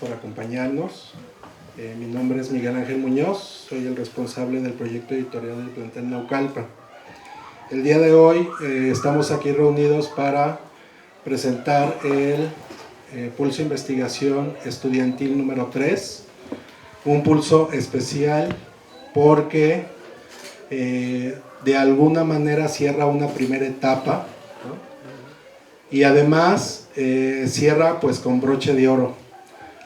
por acompañarnos. Mi nombre es Miguel Ángel Muñoz, soy el responsable del proyecto editorial del plantel Naucalpan. El día de hoy estamos aquí reunidos para presentar el Pulso Investigación Estudiantil número 3, un pulso especial porque de alguna manera cierra una primera etapa, ¿no? Y además cierra pues con broche de oro.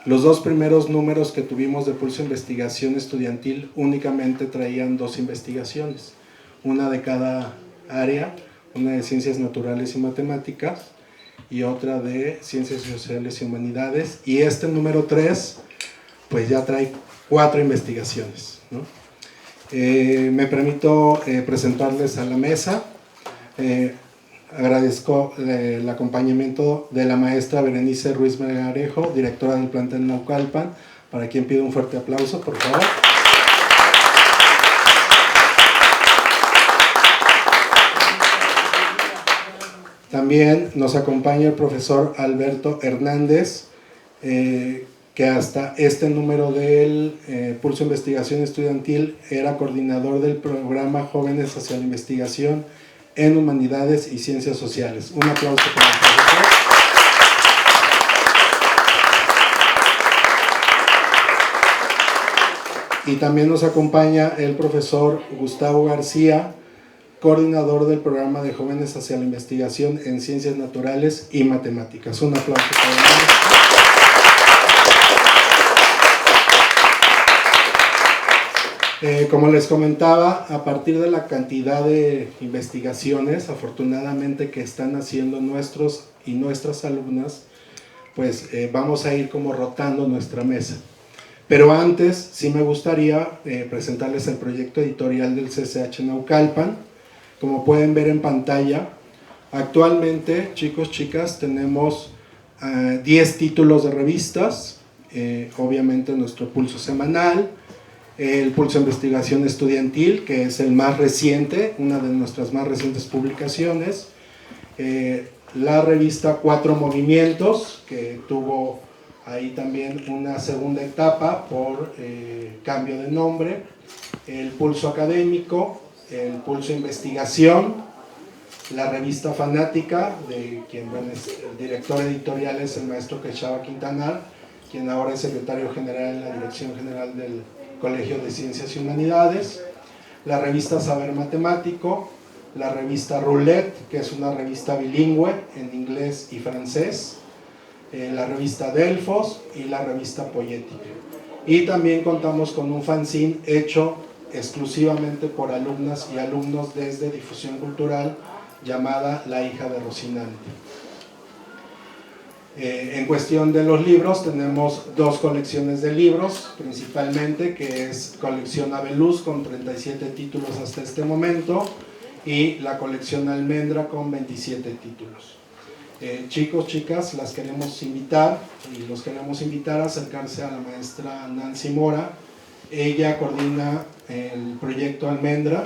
Los dos primeros números que tuvimos de Pulso Investigación Estudiantil únicamente traían 2 investigaciones, una de cada área, una de Ciencias Naturales y Matemáticas y otra de Ciencias Sociales y Humanidades, y este número 3 pues ya trae 4 investigaciones, ¿no? Me permito presentarles a la mesa. Agradezco el acompañamiento de la maestra Berenice Ruiz Melgarejo, directora del plantel Naucalpan, para quien pido un fuerte aplauso, por favor. También nos acompaña el profesor Alberto Hernández, que hasta este número del Pulso Investigación Estudiantil era coordinador del programa Jóvenes hacia la Investigación en Humanidades y Ciencias Sociales. Un aplauso para el profesor. Y también nos acompaña el profesor Gustavo García, coordinador del programa de Jóvenes hacia la Investigación en Ciencias Naturales y Matemáticas. Un aplauso para él. Como les comentaba, a partir de la cantidad de investigaciones, afortunadamente, que están haciendo nuestros y nuestras alumnas, pues vamos a ir como rotando nuestra mesa. Pero antes, sí me gustaría presentarles el proyecto editorial del CCH Naucalpan. Como pueden ver en pantalla, actualmente, chicos, chicas, tenemos 10 títulos de revistas, obviamente nuestro pulso semanal, el Pulso Investigación Estudiantil, que es el más reciente, una de nuestras más recientes publicaciones, la revista Cuatro Movimientos, que tuvo ahí también una segunda etapa por cambio de nombre, el Pulso Académico, el Pulso Investigación, la revista Fanática, de quien es el director editorial es el maestro Quechua Quintanar, quien ahora es secretario general en la Dirección General del Colegio de Ciencias y Humanidades, la revista Saber Matemático, la revista Roulette, que es una revista bilingüe en inglés y francés, la revista Delfos y la revista Poética. Y también contamos con un fanzine hecho exclusivamente por alumnas y alumnos desde Difusión Cultural, llamada La Hija de Rocinante. En cuestión de los libros, tenemos 2 colecciones de libros, principalmente, que es colección Aveluz con 37 títulos hasta este momento, y la colección Almendra con 27 títulos. Chicos, chicas, las queremos invitar, y los queremos invitar a acercarse a la maestra Nancy Mora. Ella coordina el proyecto Almendra,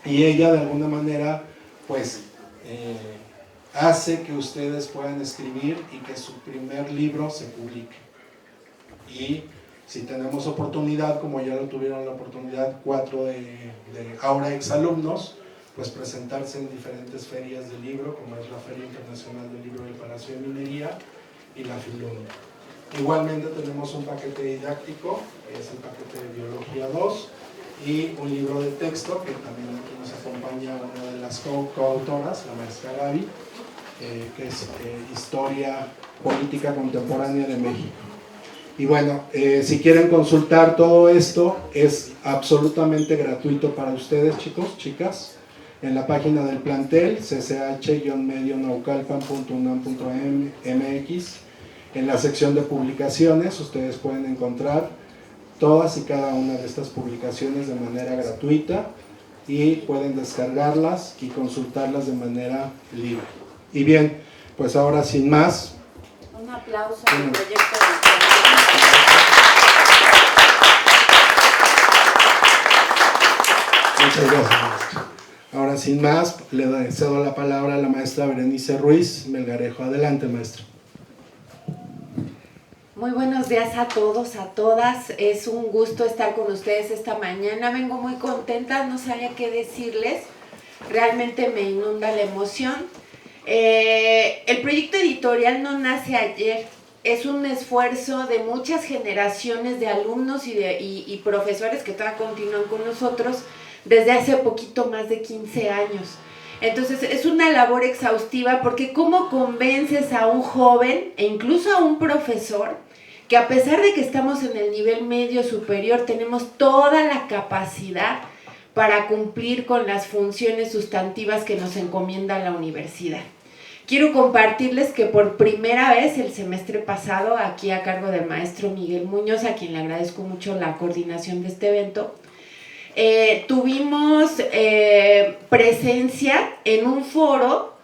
y ella de alguna manera, pues, hace que ustedes puedan escribir y que su primer libro se publique. Y si tenemos oportunidad, como ya lo tuvieron la oportunidad 4 de ahora exalumnos, pues presentarse en diferentes ferias de libro, como es la Feria Internacional del Libro del Palacio de Minería y la Filuni. Igualmente tenemos un paquete didáctico, que es el paquete de Biología 2, y un libro de texto, que también aquí nos acompaña una de las coautoras, la maestra Gaby, que es Historia Política Contemporánea de México. Y bueno, si quieren consultar todo esto, es absolutamente gratuito para ustedes, chicos, chicas, en la página del plantel, cch-medionaucalpan.unam.mx, en la sección de publicaciones, ustedes pueden encontrar todas y cada una de estas publicaciones de manera gratuita, y pueden descargarlas y consultarlas de manera libre. Y bien, pues ahora sin más, un aplauso al proyecto de... Muchas gracias, maestra. Ahora sin más, le cedo la palabra a la maestra Berenice Ruiz Melgarejo. Adelante, maestra. Muy buenos días a todos, a todas. Es un gusto estar con ustedes esta mañana. Vengo muy contenta, no sabía qué decirles. Realmente me inunda la emoción. El proyecto editorial no nace ayer. Es un esfuerzo de muchas generaciones de alumnos y profesores que todavía continúan con nosotros desde hace poquito más de 15 años. Entonces es una labor exhaustiva porque ¿cómo convences a un joven e incluso a un profesor que a pesar de que estamos en el nivel medio superior tenemos toda la capacidad para cumplir con las funciones sustantivas que nos encomienda la universidad? Quiero compartirles que por primera vez el semestre pasado, aquí a cargo del maestro Miguel Muñoz, a quien le agradezco mucho la coordinación de este evento, tuvimos presencia en un foro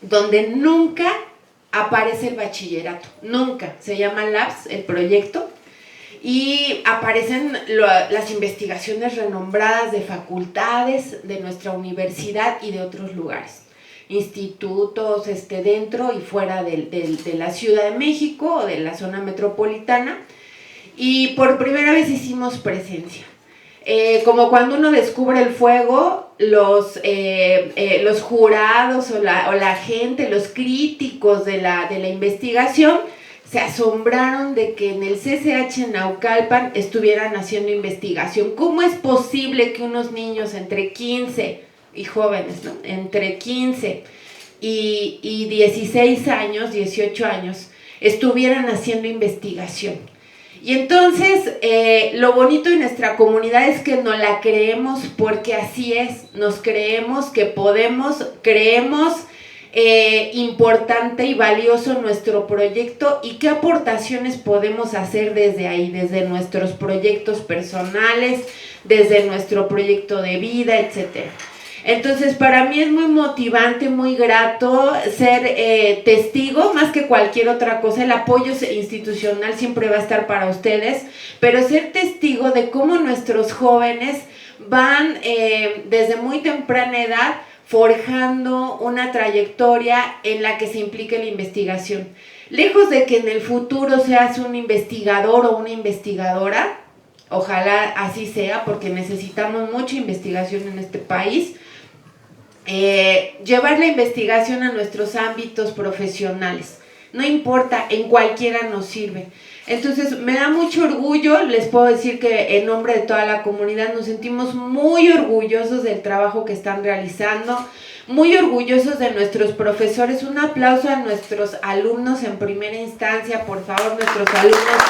donde nunca aparece el bachillerato, nunca. Se llama Labs, el proyecto, y aparecen las investigaciones renombradas de facultades de nuestra universidad y de otros lugares, institutos dentro y fuera de la Ciudad de México o de la zona metropolitana, y por primera vez hicimos presencia. Como cuando uno descubre el fuego, los jurados o la gente, los críticos de la investigación, se asombraron de que en el CCH Naucalpan estuvieran haciendo investigación. ¿Cómo es posible que unos niños entre 15 y jóvenes, ¿no? Entre 15 y 16 años, 18 años, estuvieran haciendo investigación? Y entonces, lo bonito de nuestra comunidad es que nos la creemos porque así es, nos creemos que podemos, creemos importante y valioso nuestro proyecto y qué aportaciones podemos hacer desde ahí, desde nuestros proyectos personales, desde nuestro proyecto de vida, etc. Entonces, para mí es muy motivante, muy grato ser testigo, más que cualquier otra cosa. El apoyo institucional siempre va a estar para ustedes, pero ser testigo de cómo nuestros jóvenes van desde muy temprana edad forjando una trayectoria en la que se implique la investigación. Lejos de que en el futuro seas un investigador o una investigadora, ojalá así sea, porque necesitamos mucha investigación en este país, llevar la investigación a nuestros ámbitos profesionales. No importa, en cualquiera nos sirve. Entonces, me da mucho orgullo, les puedo decir que en nombre de toda la comunidad nos sentimos muy orgullosos del trabajo que están realizando, muy orgullosos de nuestros profesores. Un aplauso a nuestros alumnos en primera instancia, por favor, nuestros alumnos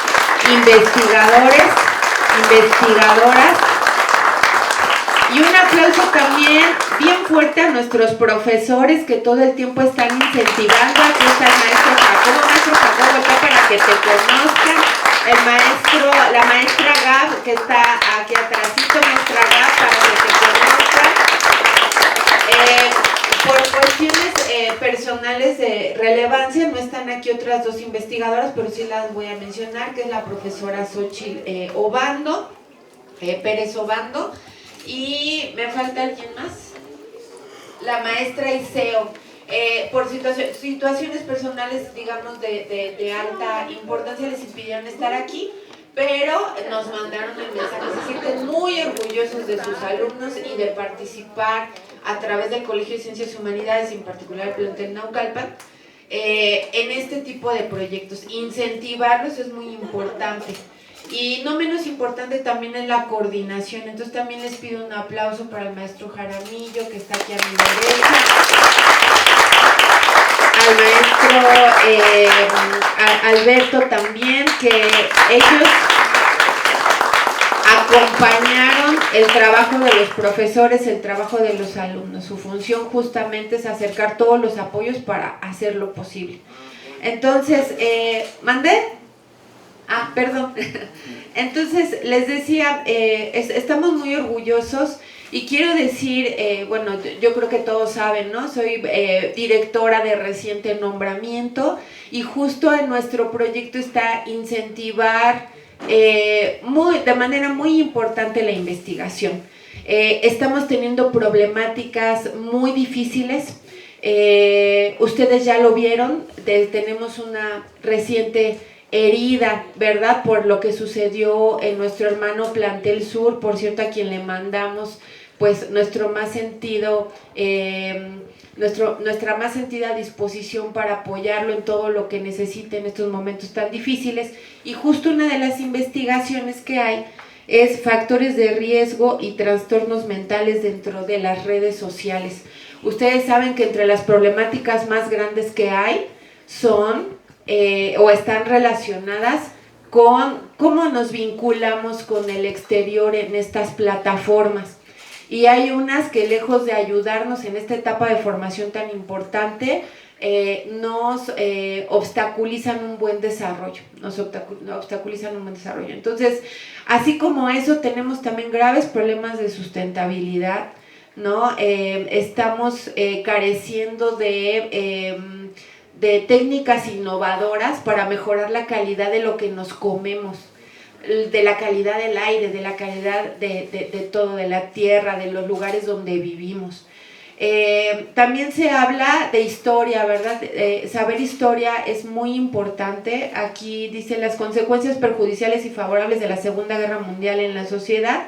investigadores, investigadoras. Y un aplauso también bien fuerte a nuestros profesores que todo el tiempo están incentivando. Aquí está el maestro Jacobo, acá para que te conozcan. La maestra Gab, que está aquí atrásito, nuestra Gab, para que te conozcan. Por cuestiones personales de relevancia, no están aquí otras dos investigadoras, pero sí las voy a mencionar, que es la profesora Xochitl Pérez Obando. Y me falta alguien más, la maestra Iseo. Por situaciones personales, digamos, de alta importancia, les impidieron estar aquí, pero nos mandaron el mensaje. Se sienten muy orgullosos de sus alumnos y de participar a través del Colegio de Ciencias y Humanidades, en particular el plantel Naucalpan, en este tipo de proyectos. Incentivarlos es muy importante. Y no menos importante también es la coordinación. Entonces también les pido un aplauso para el maestro Jaramillo, que está aquí a mi derecha, al maestro Alberto también, que ellos acompañaron el trabajo de los profesores, el trabajo de los alumnos. Su función justamente es acercar todos los apoyos para hacerlo posible. Entonces, ¿mandé? Perdón. Entonces, les decía, estamos muy orgullosos y quiero decir, bueno, yo creo que todos saben, ¿no? Soy directora de reciente nombramiento y justo en nuestro proyecto está incentivar de manera muy importante la investigación. Estamos teniendo problemáticas muy difíciles. Ustedes ya lo vieron, tenemos una reciente herida, ¿verdad? Por lo que sucedió en nuestro hermano Plantel Sur, por cierto, a quien le mandamos pues nuestra más sentida disposición para apoyarlo en todo lo que necesite en estos momentos tan difíciles. Y justo una de las investigaciones que hay es factores de riesgo y trastornos mentales dentro de las redes sociales. Ustedes saben que entre las problemáticas más grandes que hay son o están relacionadas con cómo nos vinculamos con el exterior en estas plataformas. Y hay unas que, lejos de ayudarnos en esta etapa de formación tan importante, nos obstaculizan un buen desarrollo, Entonces, así como eso, tenemos también graves problemas de sustentabilidad, ¿no? Estamos careciendo de técnicas innovadoras para mejorar la calidad de lo que nos comemos, de la calidad del aire, de la calidad de todo, de la tierra, de los lugares donde vivimos. También se habla de historia, ¿verdad? Saber historia es muy importante. Aquí dice las consecuencias perjudiciales y favorables de la Segunda Guerra Mundial en la sociedad.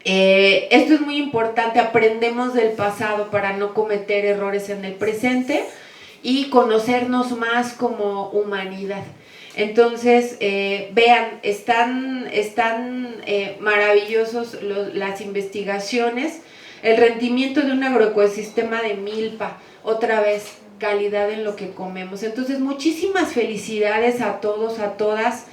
Esto es muy importante, aprendemos del pasado para no cometer errores en el presente y conocernos más como humanidad. Entonces, vean, están maravillosos las investigaciones. El rendimiento de un agroecosistema de milpa, otra vez, calidad en lo que comemos. Entonces, muchísimas felicidades a todos, a todas.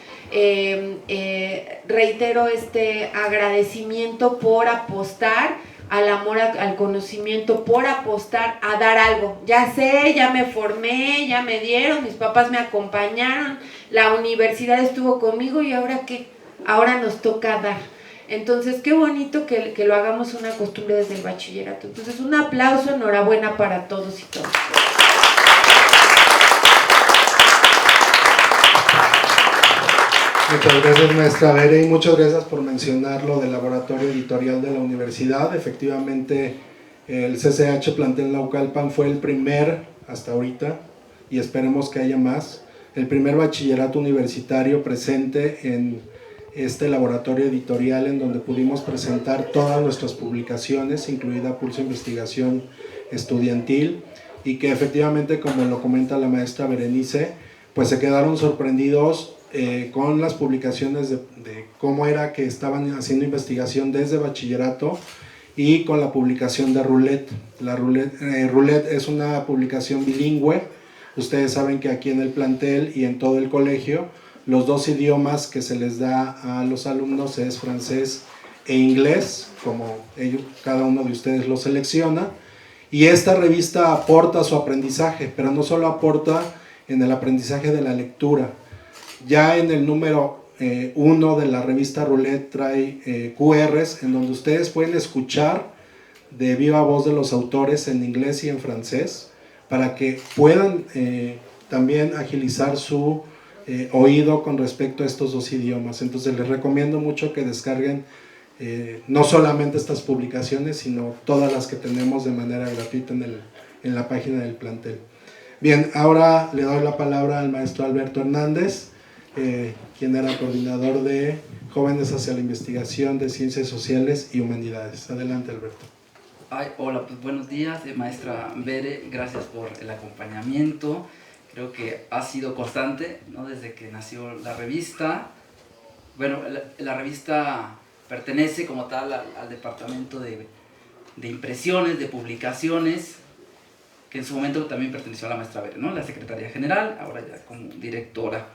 Reitero este agradecimiento por apostar al amor, al conocimiento, por apostar a dar algo. Ya sé, ya me formé, ya me dieron, mis papás me acompañaron, la universidad estuvo conmigo y ahora ¿qué? Ahora nos toca dar. Entonces, qué bonito que lo hagamos una costumbre desde el bachillerato. Entonces, un aplauso, enhorabuena para todos y todas. Muchas gracias, maestra Bere, y muchas gracias por mencionar lo del laboratorio editorial de la universidad. Efectivamente, el CCH Plantel Naucalpan fue el primer, hasta ahorita, y esperemos que haya más, el primer bachillerato universitario presente en este laboratorio editorial, en donde pudimos presentar todas nuestras publicaciones, incluida Pulso Investigación Estudiantil, y que efectivamente, como lo comenta la maestra Berenice, pues se quedaron sorprendidos con las publicaciones de cómo era que estaban haciendo investigación desde bachillerato, y con la publicación de Roulette. Roulette es una publicación bilingüe. Ustedes saben que aquí en el plantel y en todo el colegio, los dos idiomas que se les da a los alumnos es francés e inglés, como cada uno de ustedes lo selecciona, y esta revista aporta su aprendizaje, pero no solo aporta en el aprendizaje de la lectura. Ya en el número 1 de la revista Roulette trae QRs en donde ustedes pueden escuchar de viva voz de los autores en inglés y en francés, para que puedan también agilizar su oído con respecto a estos dos idiomas. Entonces les recomiendo mucho que descarguen no solamente estas publicaciones, sino todas las que tenemos de manera gratuita en la página del plantel. Bien, ahora le doy la palabra al maestro Alberto Hernández, quien era coordinador de Jóvenes hacia la Investigación de Ciencias Sociales y Humanidades. Adelante, Alberto. Hola, pues buenos días, maestra Bere, gracias por el acompañamiento. Creo que ha sido constante, ¿no? Desde que nació la revista. Bueno, la revista pertenece como tal al departamento de impresiones, de publicaciones, que en su momento también perteneció a la maestra Bere, ¿no? La secretaria general, ahora ya como directora.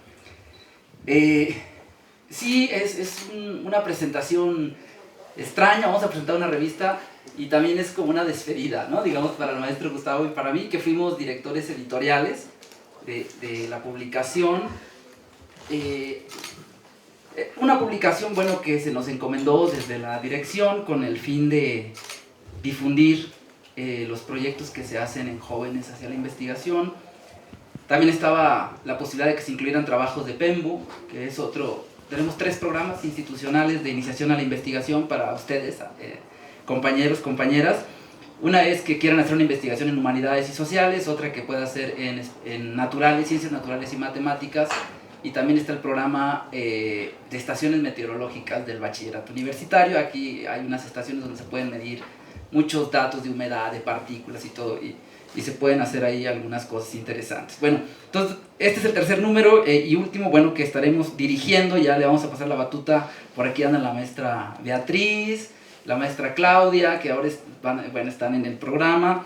Sí, es una presentación extraña. Vamos a presentar una revista y también es como una despedida, ¿no? Digamos, para el maestro Gustavo y para mí, que fuimos directores editoriales de la publicación. Una publicación, bueno, que se nos encomendó desde la dirección con el fin de difundir los proyectos que se hacen en Jóvenes hacia la Investigación. También estaba la posibilidad de que se incluyeran trabajos de PEMBU, que es otro. Tenemos 3 programas institucionales de iniciación a la investigación para ustedes, compañeros, compañeras. Una es que quieran hacer una investigación en humanidades y sociales, otra que pueda hacer en naturales, ciencias naturales y matemáticas, y también está el programa de estaciones meteorológicas del bachillerato universitario. Aquí hay unas estaciones donde se pueden medir muchos datos de humedad, de partículas y todo, y se pueden hacer ahí algunas cosas interesantes. Bueno, entonces este es el tercer número y último, bueno, que estaremos dirigiendo. Ya le vamos a pasar la batuta. Por aquí anda la maestra Beatriz, la maestra Claudia, que ahora están en el programa.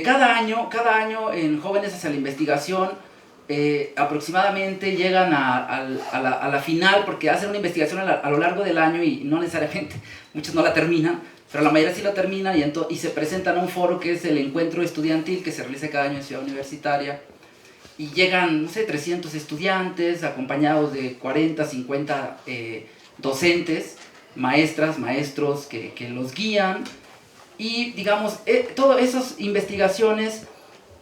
Cada año en Jóvenes hacia la Investigación aproximadamente llegan a la final, porque hacen una investigación a lo largo del año y no necesariamente, muchos no la terminan, pero la mayoría sí la terminan y se presentan a un foro que es el encuentro estudiantil que se realiza cada año en Ciudad Universitaria, y llegan, no sé, 300 estudiantes acompañados de 40, 50 docentes, maestras, maestros que los guían. Y digamos, todas esas investigaciones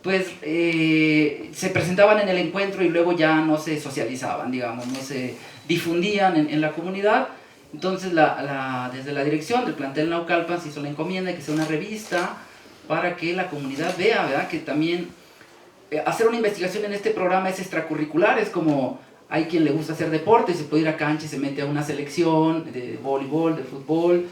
pues se presentaban en el encuentro y luego ya no se socializaban, digamos, no se difundían en la comunidad. Entonces desde la dirección del plantel Naucalpan se hizo la encomienda de que sea una revista para que la comunidad vea, ¿verdad?, que también hacer una investigación en este programa es extracurricular. Es como hay quien le gusta hacer deporte, se puede ir a cancha y se mete a una selección de voleibol, de fútbol,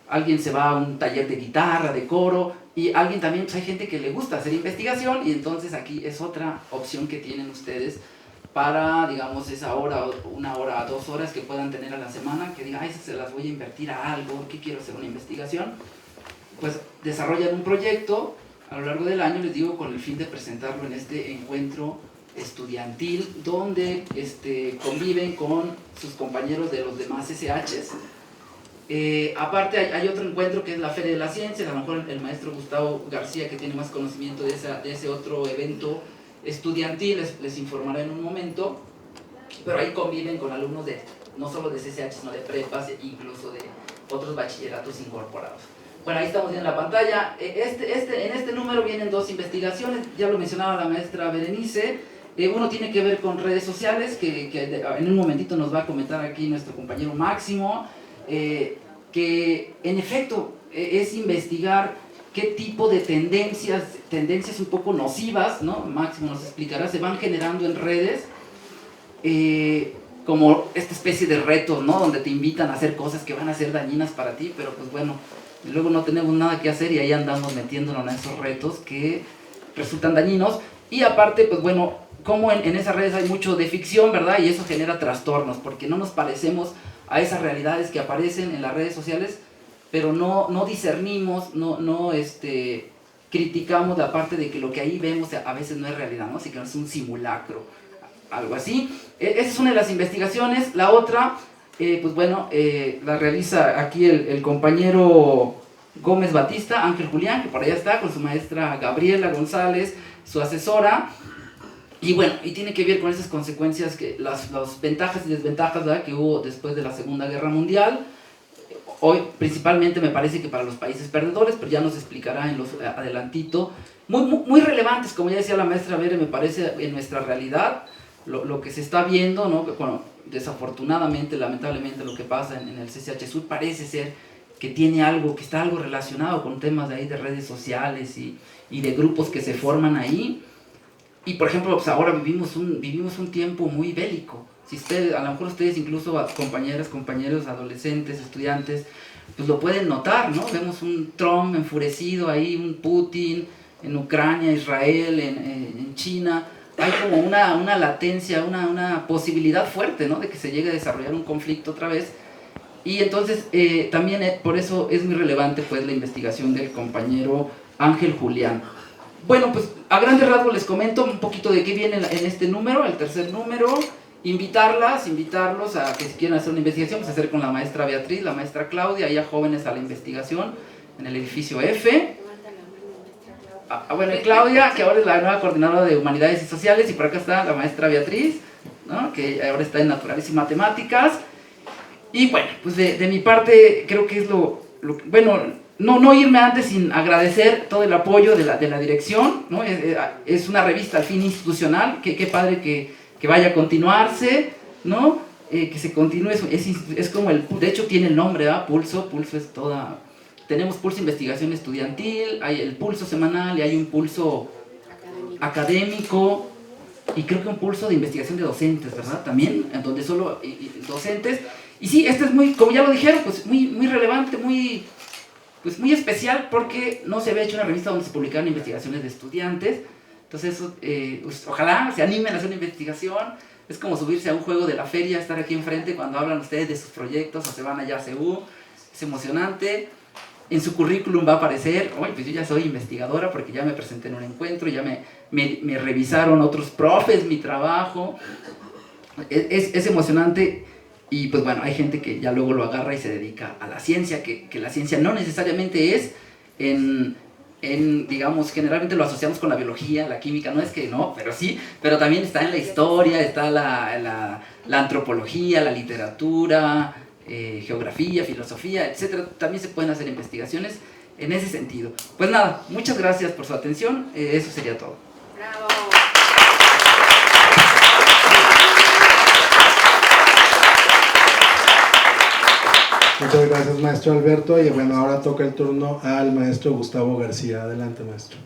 alguien se va a un taller de guitarra, de coro, y alguien también, pues hay gente que le gusta hacer investigación, y entonces aquí es otra opción que tienen ustedes para, digamos, esa hora, 1 hora, 2 horas que puedan tener a la semana, que digan, esas se las voy a invertir a algo, que quiero hacer una investigación. Pues desarrollan un proyecto a lo largo del año, les digo, con el fin de presentarlo en este encuentro estudiantil, donde conviven con sus compañeros de los demás SHs. Aparte hay otro encuentro que es la Feria de las Ciencias. A lo mejor el maestro Gustavo García, que tiene más conocimiento de ese otro evento estudiantil, les informará en un momento, pero ahí conviven con alumnos no solo de CCH, sino de prepas, incluso de otros bachilleratos incorporados. Bueno, ahí estamos viendo en la pantalla. En este número vienen 2 investigaciones, ya lo mencionaba la maestra Berenice. Uno tiene que ver con redes sociales, que en un momentito nos va a comentar aquí nuestro compañero Máximo, que en efecto es investigar qué tipo de tendencias un poco nocivas, ¿no? Máximo nos explicará, se van generando en redes, como esta especie de retos, ¿no?, donde te invitan a hacer cosas que van a ser dañinas para ti, pero pues bueno, luego no tenemos nada que hacer y ahí andamos metiéndonos en esos retos que resultan dañinos. Y aparte, pues bueno, como en esas redes hay mucho de ficción, ¿verdad? Y eso genera trastornos, porque no nos parecemos a esas realidades que aparecen en las redes sociales, pero no discernimos, no criticamos la parte de que lo que ahí vemos a veces no es realidad, ¿no? Así que es un simulacro, algo así. Esa es una de las investigaciones. La otra, pues bueno, la realiza aquí el compañero Gómez Batista, Ángel Julián, que por allá está, con su maestra Gabriela González, su asesora. Y bueno, y tiene que ver con esas consecuencias, las ventajas y desventajas, ¿verdad?, que hubo después de la Segunda Guerra Mundial. Hoy principalmente me parece que para los países perdedores, pero ya nos explicará en los adelantito. Muy relevantes, como ya decía la maestra Bere, me parece en nuestra realidad, lo que se está viendo, ¿no? Bueno, desafortunadamente, lamentablemente, lo que pasa en el CCH Sur parece ser que tiene algo, que está algo relacionado con temas de ahí de redes sociales y de grupos que se forman ahí. Y por ejemplo, pues ahora vivimos un tiempo muy bélico. Si ustedes, a lo mejor ustedes incluso compañeras, compañeros, adolescentes, estudiantes, pues lo pueden notar, ¿no? Vemos un Trump enfurecido ahí, un Putin en Ucrania, Israel, en China. Hay como una latencia, una posibilidad fuerte, ¿no?, de que se llegue a desarrollar un conflicto otra vez. Y entonces también por eso es muy relevante pues la investigación del compañero Ángel Julián. Bueno, pues a grandes rasgos les comento un poquito de qué viene en este número, el tercer número. Invitarlos a que si quieren hacer una investigación, pues hacer con la maestra Beatriz, la maestra Claudia, y a Jóvenes a la Investigación en el edificio F. Bueno, Claudia, que ahora es la nueva coordinadora de Humanidades y Sociales, y por acá está la maestra Beatriz, ¿no?, que ahora está en Naturales y Matemáticas. Y bueno, pues de mi parte creo que es bueno, no irme antes sin agradecer todo el apoyo de la dirección, ¿no? Es una revista al fin institucional, qué padre que vaya a continuarse, ¿no? Que se continúe, es como de hecho tiene el nombre, ¿verdad? Pulso es toda, tenemos Pulso Investigación Estudiantil, hay el Pulso semanal y hay un Pulso académico y creo que un pulso de investigación de docentes, ¿verdad? También, en donde solo docentes. Y sí, este es muy, como ya lo dijeron, pues muy relevante, muy especial, porque no se había hecho una revista donde se publicaran investigaciones de estudiantes. Entonces, pues, ojalá se animen a hacer una investigación. Es como subirse a un juego de la feria, estar aquí enfrente cuando hablan ustedes de sus proyectos o se van allá a CEU. Es emocionante. En su currículum va a aparecer, oye, pues yo ya soy investigadora porque ya me presenté en un encuentro, ya me revisaron otros profes mi trabajo. Es emocionante. Y pues bueno, hay gente que ya luego lo agarra y se dedica a la ciencia, que la ciencia no necesariamente es digamos, generalmente lo asociamos con la biología, la química, no es que no, pero sí, pero también está en la historia, está la antropología, la literatura, geografía, filosofía, etcétera. También se pueden hacer investigaciones en ese sentido. Pues nada, muchas gracias por su atención, eso sería todo. ¡Bravo! Muchas gracias, maestro Alberto. Y bueno, ahora toca el turno al maestro Gustavo García. Adelante, maestro.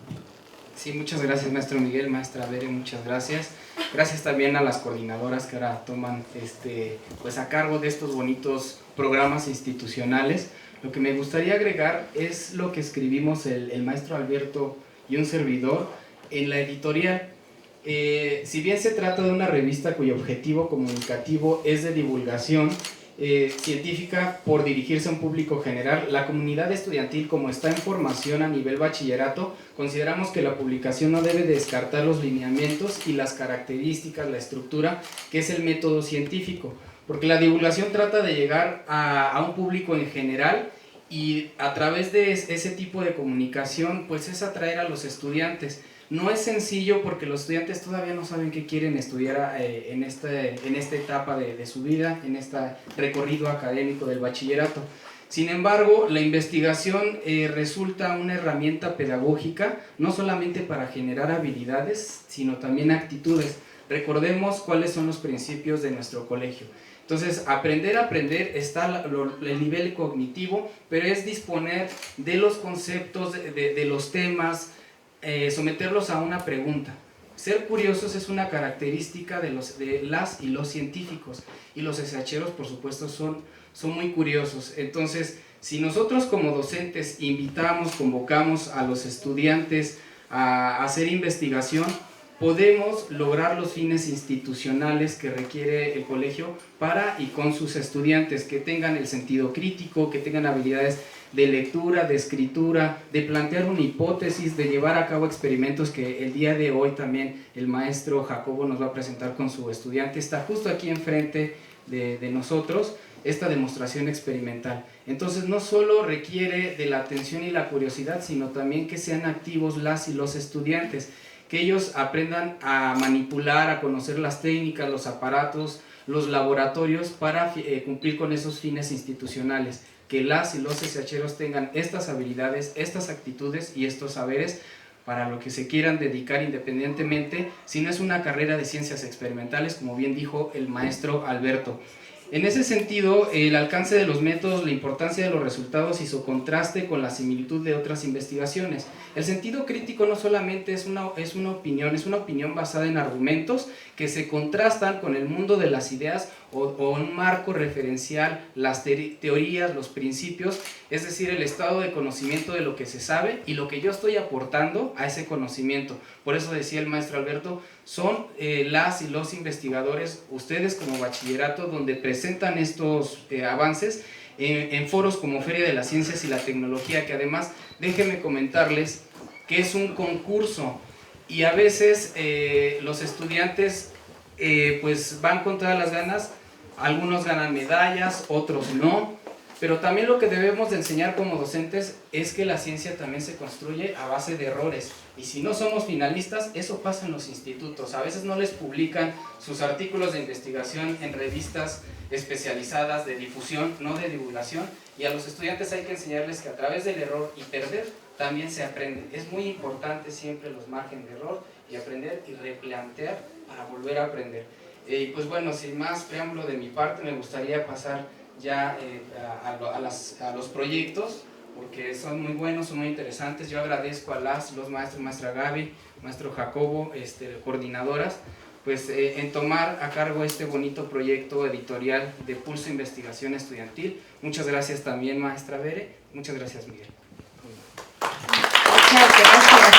Sí, muchas gracias, maestro Miguel, maestra Bere, muchas gracias. Gracias también a las coordinadoras que ahora toman pues a cargo de estos bonitos programas institucionales. Lo que me gustaría agregar es lo que escribimos el maestro Alberto y un servidor en la editorial. Si bien se trata de una revista cuyo objetivo comunicativo es de divulgación científica por dirigirse a un público general, la comunidad estudiantil, como está en formación a nivel bachillerato, consideramos que la publicación no debe descartar los lineamientos y las características, la estructura que es el método científico, porque la divulgación trata de llegar a un público en general, y a través de ese tipo de comunicación pues es atraer a los estudiantes. No es sencillo porque los estudiantes todavía no saben qué quieren estudiar en esta etapa de su vida, en este recorrido académico del bachillerato. Sin embargo, la investigación resulta una herramienta pedagógica, no solamente para generar habilidades, sino también actitudes. Recordemos cuáles son los principios de nuestro colegio. Entonces, aprender está el nivel cognitivo, pero es disponer de los conceptos, de los temas, someterlos a una pregunta. Ser curiosos es una característica de las y los científicos, y los SHeros, por supuesto, son muy curiosos. Entonces, si nosotros como docentes invitamos, convocamos a los estudiantes a hacer investigación, podemos lograr los fines institucionales que requiere el colegio para y con sus estudiantes, que tengan el sentido crítico, que tengan habilidades de lectura, de escritura, de plantear una hipótesis, de llevar a cabo experimentos que el día de hoy también el maestro Jacobo nos va a presentar con su estudiante. Está justo aquí enfrente de nosotros esta demostración experimental. Entonces no solo requiere de la atención y la curiosidad, sino también que sean activos las y los estudiantes, que ellos aprendan a manipular, a conocer las técnicas, los aparatos, los laboratorios para cumplir con esos fines institucionales, que las y los SHeros tengan estas habilidades, estas actitudes y estos saberes para lo que se quieran dedicar, independientemente si no es una carrera de ciencias experimentales, como bien dijo el maestro Alberto. En ese sentido, el alcance de los métodos, la importancia de los resultados y su contraste con la similitud de otras investigaciones. El sentido crítico no solamente es una opinión basada en argumentos que se contrastan con el mundo de las ideas o un marco referencial, las teorías, los principios, es decir, el estado de conocimiento de lo que se sabe y lo que yo estoy aportando a ese conocimiento. Por eso decía el maestro Alberto, son las y los investigadores, ustedes como bachillerato, donde presentan estos avances en foros como Feria de las Ciencias y la Tecnología, que además, déjenme comentarles que es un concurso y a veces los estudiantes pues van con todas las ganas, algunos ganan medallas, otros no, pero también lo que debemos de enseñar como docentes es que la ciencia también se construye a base de errores, y si no somos finalistas, eso pasa en los institutos. A veces no les publican sus artículos de investigación en revistas especializadas de difusión, no de divulgación, y a los estudiantes hay que enseñarles que a través del error y perder también se aprende. Es muy importante siempre los márgenes de error y aprender y replantear para volver a aprender. Pues bueno, sin más preámbulo de mi parte, me gustaría pasar ya a los proyectos porque son muy buenos, son muy interesantes. Yo agradezco a los maestros, maestra Gaby, maestro Jacobo, coordinadoras, pues en tomar a cargo este bonito proyecto editorial de Pulso Investigación Estudiantil. Muchas gracias también, maestra Bere. Muchas gracias, Miguel. Muchas gracias.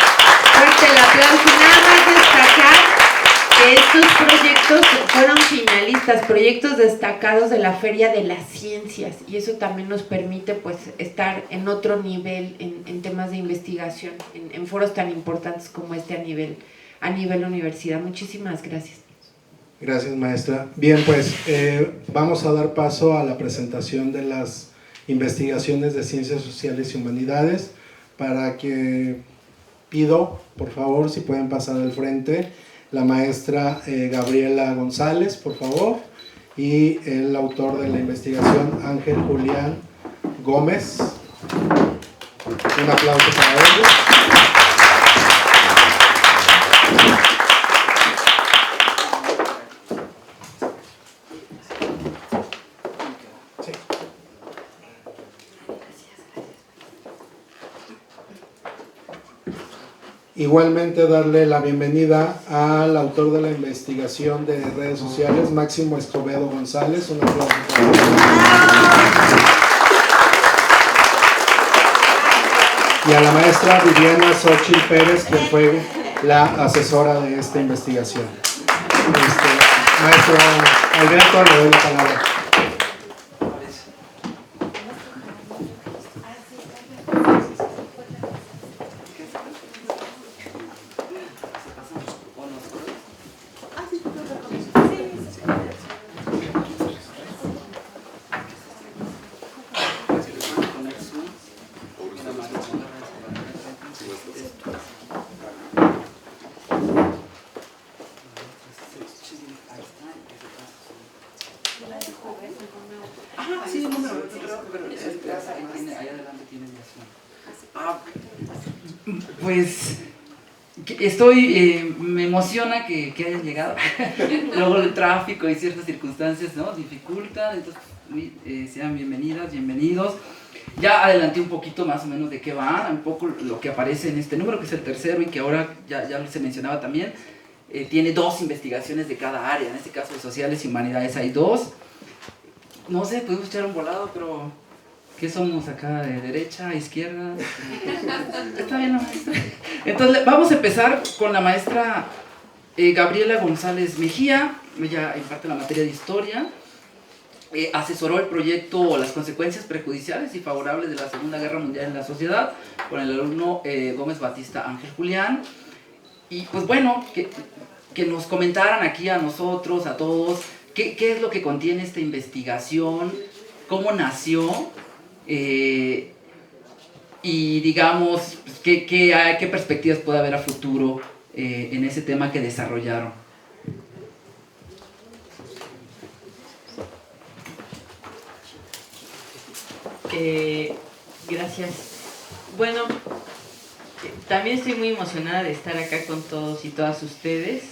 Fuerte el aplauso. Nada más destacar que estos proyectos fueron finalistas, proyectos destacados de la Feria de las Ciencias, y eso también nos permite pues estar en otro nivel en temas de investigación, en foros tan importantes como este a nivel universidad. Muchísimas gracias. Gracias, maestra. Bien, pues vamos a dar paso a la presentación de las investigaciones de Ciencias Sociales y Humanidades, para que pido, por favor, si pueden pasar al frente, la maestra Gabriela González, por favor, y el autor de la investigación, Ángel Julián Gómez. Un aplauso para ellos. Igualmente darle la bienvenida al autor de la investigación de redes sociales, Máximo Escobedo González. Un aplauso para él. Y a la maestra Viviana Xochitl Pérez, quien fue la asesora de esta investigación. Maestro Alberto, le doy la palabra. Pues me emociona que hayan llegado. Luego el tráfico y ciertas circunstancias, ¿no?, dificultan, entonces sean bienvenidas, bienvenidos. Ya adelanté un poquito más o menos de qué va, un poco lo que aparece en este número, que es el tercero y que ahora ya se mencionaba también. Tiene 2 investigaciones de cada área, en este caso de sociales y humanidades hay 2. No sé, podemos echar un volado, pero ¿qué somos acá? ¿De derecha, izquierda? Está bien, maestra. Entonces vamos a empezar con la maestra Gabriela González Mejía. Ella imparte la materia de historia. Asesoró el proyecto Las consecuencias prejudiciales y favorables de la Segunda Guerra Mundial en la sociedad con el alumno Gómez Batista Ángel Julián. Y pues bueno, que nos comentaran aquí a nosotros, a todos, qué es lo que contiene esta investigación, cómo nació, y digamos, pues, qué perspectivas puede haber a futuro en ese tema que desarrollaron. Gracias. Bueno, también estoy muy emocionada de estar acá con todos y todas ustedes.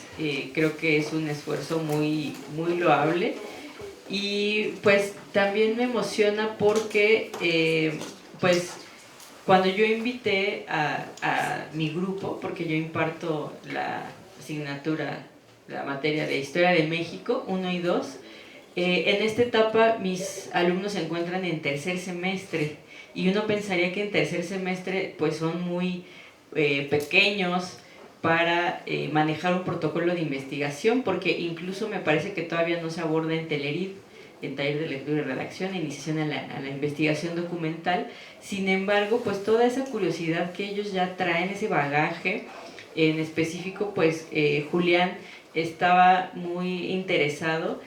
Creo que es un esfuerzo muy, muy loable. Y pues también me emociona porque pues cuando yo invité a mi grupo, porque yo imparto la asignatura, la materia de Historia de México 1 y 2, en esta etapa mis alumnos se encuentran en tercer semestre y uno pensaría que en tercer semestre pues son muy pequeños para manejar un protocolo de investigación, porque incluso me parece que todavía no se aborda en Telerid, en taller de lectura y redacción, iniciación a la investigación documental. Sin embargo, pues toda esa curiosidad que ellos ya traen, ese bagaje, en específico pues Julián estaba muy interesado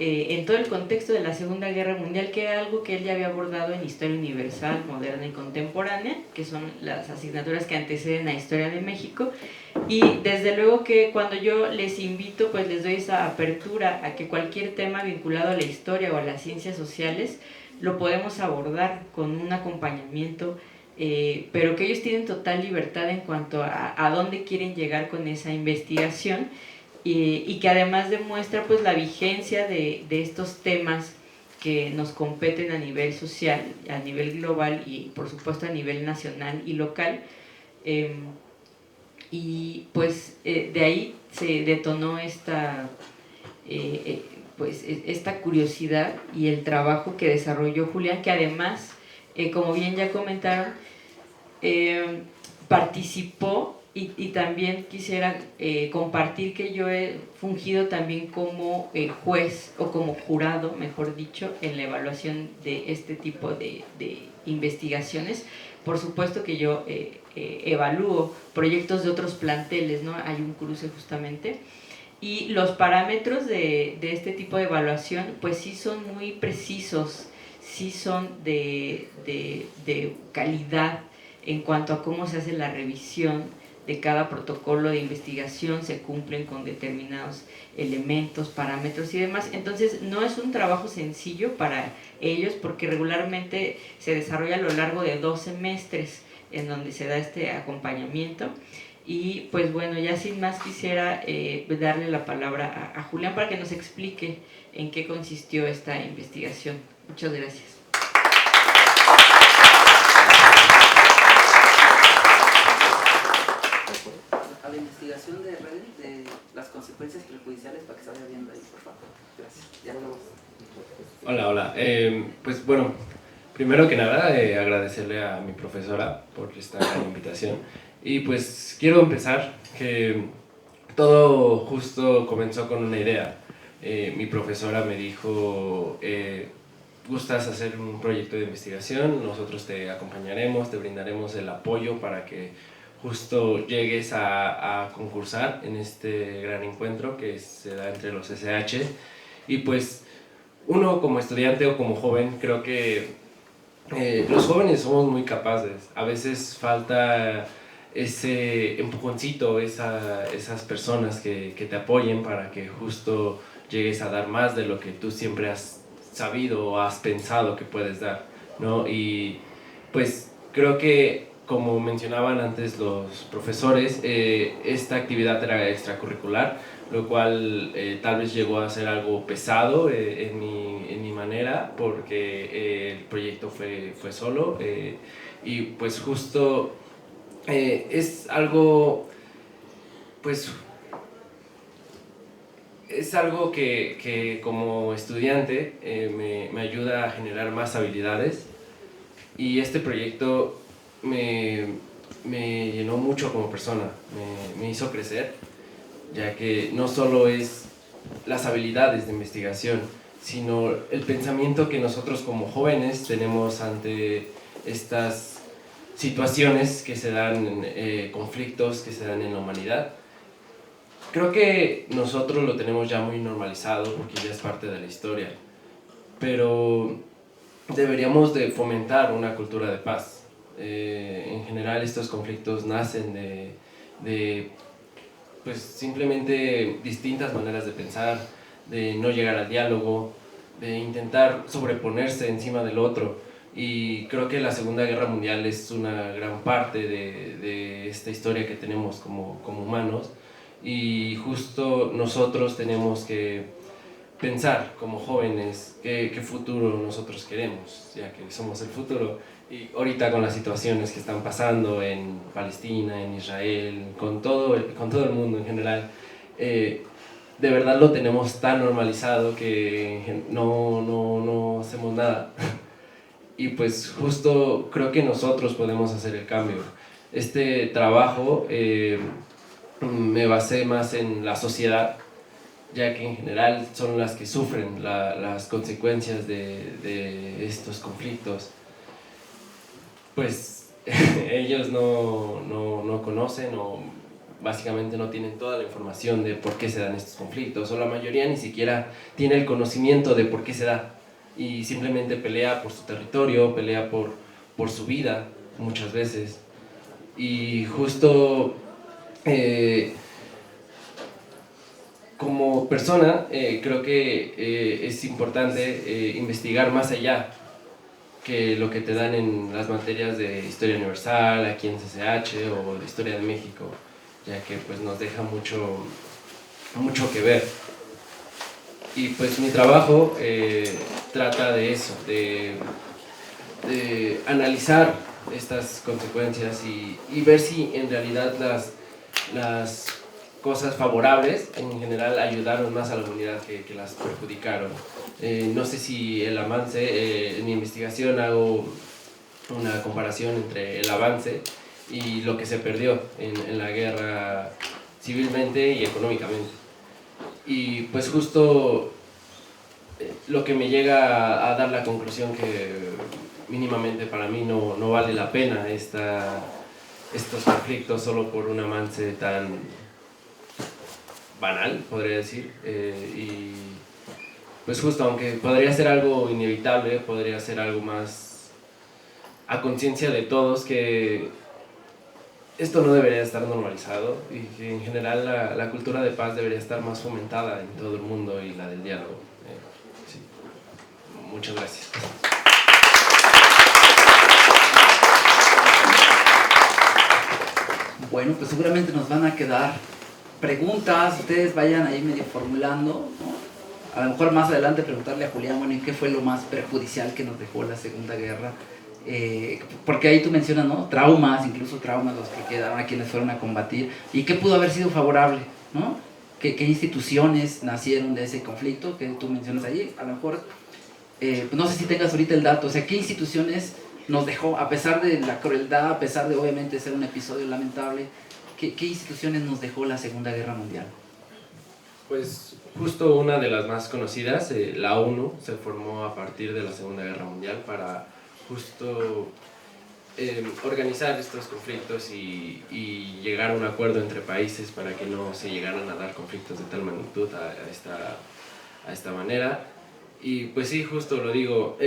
en todo el contexto de la Segunda Guerra Mundial, que era algo que él ya había abordado en Historia Universal, Moderna y Contemporánea, que son las asignaturas que anteceden a Historia de México. Y desde luego que cuando yo les invito, pues les doy esa apertura a que cualquier tema vinculado a la historia o a las ciencias sociales lo podemos abordar con un acompañamiento, pero que ellos tienen total libertad en cuanto a dónde quieren llegar con esa investigación. Y que además demuestra pues la vigencia de estos temas que nos competen a nivel social, a nivel global y por supuesto a nivel nacional y local. Y pues de ahí se detonó esta curiosidad y el trabajo que desarrolló Julián, que además, como bien ya comentaron, participó y también quisiera compartir que yo he fungido también como juez o como jurado, mejor dicho, en la evaluación de este tipo de investigaciones. Por supuesto que yo evalúo proyectos de otros planteles, ¿no? Hay un cruce justamente. Y los parámetros de este tipo de evaluación, pues sí son muy precisos, sí son de calidad en cuanto a cómo se hace la revisión de cada protocolo de investigación, se cumplen con determinados elementos, parámetros y demás. Entonces no es un trabajo sencillo para ellos porque regularmente se desarrolla a lo largo de 2 semestres en donde se da este acompañamiento. Y pues bueno, ya sin más quisiera darle la palabra a Julián para que nos explique en qué consistió esta investigación. Muchas gracias. A la investigación de redes, de las consecuencias perjudiciales, para que se vaya viendo ahí, por favor. Gracias. Ya hablamos. Hola. Pues bueno, primero que nada agradecerle a mi profesora por esta gran invitación. Y pues quiero empezar que todo justo comenzó con una idea. Mi profesora me dijo, ¿gustas hacer un proyecto de investigación? Nosotros te acompañaremos, te brindaremos el apoyo para que justo llegues a concursar en este gran encuentro que se da entre los SH. Y pues uno como estudiante o como joven, creo que los jóvenes somos muy capaces. A veces falta ese empujoncito, esas personas que te apoyen para que justo llegues a dar más de lo que tú siempre has sabido o has pensado que puedes dar, ¿no? Y pues creo que, como mencionaban antes los profesores, esta actividad era extracurricular, lo cual tal vez llegó a ser algo pesado en mi manera, porque el proyecto fue solo, y pues justo es algo, pues, es algo que como estudiante me ayuda a generar más habilidades, y este proyecto me llenó mucho como persona, me hizo crecer, ya que no solo es las habilidades de investigación, sino el pensamiento que nosotros como jóvenes tenemos ante estas situaciones que se dan, conflictos que se dan en la humanidad. Creo que nosotros lo tenemos ya muy normalizado porque ya es parte de la historia, pero deberíamos de fomentar una cultura de paz. En general estos conflictos nacen de pues simplemente distintas maneras de pensar, de no llegar al diálogo, de intentar sobreponerse encima del otro. Y creo que la Segunda Guerra Mundial es una gran parte de esta historia que tenemos como humanos, y justo nosotros tenemos que pensar como jóvenes qué futuro nosotros queremos, ya que somos el futuro. Y ahorita con las situaciones que están pasando en Palestina, en Israel, con todo el mundo en general, de verdad lo tenemos tan normalizado que no hacemos nada. Y pues justo creo que nosotros podemos hacer el cambio. Este trabajo me basé más en la sociedad, ya que en general son las que sufren las consecuencias de estos conflictos. Pues ellos no conocen o básicamente no tienen toda la información de por qué se dan estos conflictos, o la mayoría ni siquiera tiene el conocimiento de por qué se da, y simplemente pelea por su territorio, pelea por su vida muchas veces. Y justo como persona creo que es importante investigar más allá que lo que te dan en las materias de Historia Universal, aquí en CCH, o de Historia de México, ya que pues nos deja mucho que ver. Y pues mi trabajo trata de eso, de analizar estas consecuencias y ver si en realidad las cosas favorables en general ayudaron más a la humanidad que las perjudicaron. No sé si el avance, en mi investigación hago una comparación entre el avance y lo que se perdió en la guerra civilmente y económicamente. Y pues justo lo que me llega a dar la conclusión que mínimamente para mí no vale la pena estos conflictos solo por un avance tan banal, podría decir. Y pues justo, aunque podría ser algo inevitable, podría ser algo más a conciencia de todos, que esto no debería estar normalizado y que en general la cultura de paz debería estar más fomentada en todo el mundo, y la del diálogo. Sí. Muchas gracias. Bueno, pues seguramente nos van a quedar preguntas, ustedes vayan ahí medio formulando, ¿no? A lo mejor más adelante preguntarle a Julián, bueno, ¿y qué fue lo más perjudicial que nos dejó la Segunda Guerra? Porque ahí tú mencionas, ¿no? Traumas, incluso traumas los que quedaron a quienes fueron a combatir, y qué pudo haber sido favorable, ¿no? ¿Qué instituciones nacieron de ese conflicto que tú mencionas allí? A lo mejor, pues no sé si tengas ahorita el dato, o sea, ¿qué instituciones nos dejó, a pesar de la crueldad, a pesar de obviamente ser un episodio lamentable, qué instituciones nos dejó la Segunda Guerra Mundial? Pues justo una de las más conocidas, la ONU, se formó a partir de la Segunda Guerra Mundial para justo organizar estos conflictos y llegar a un acuerdo entre países para que no se llegaran a dar conflictos de tal magnitud a esta manera. Y pues sí, justo lo digo,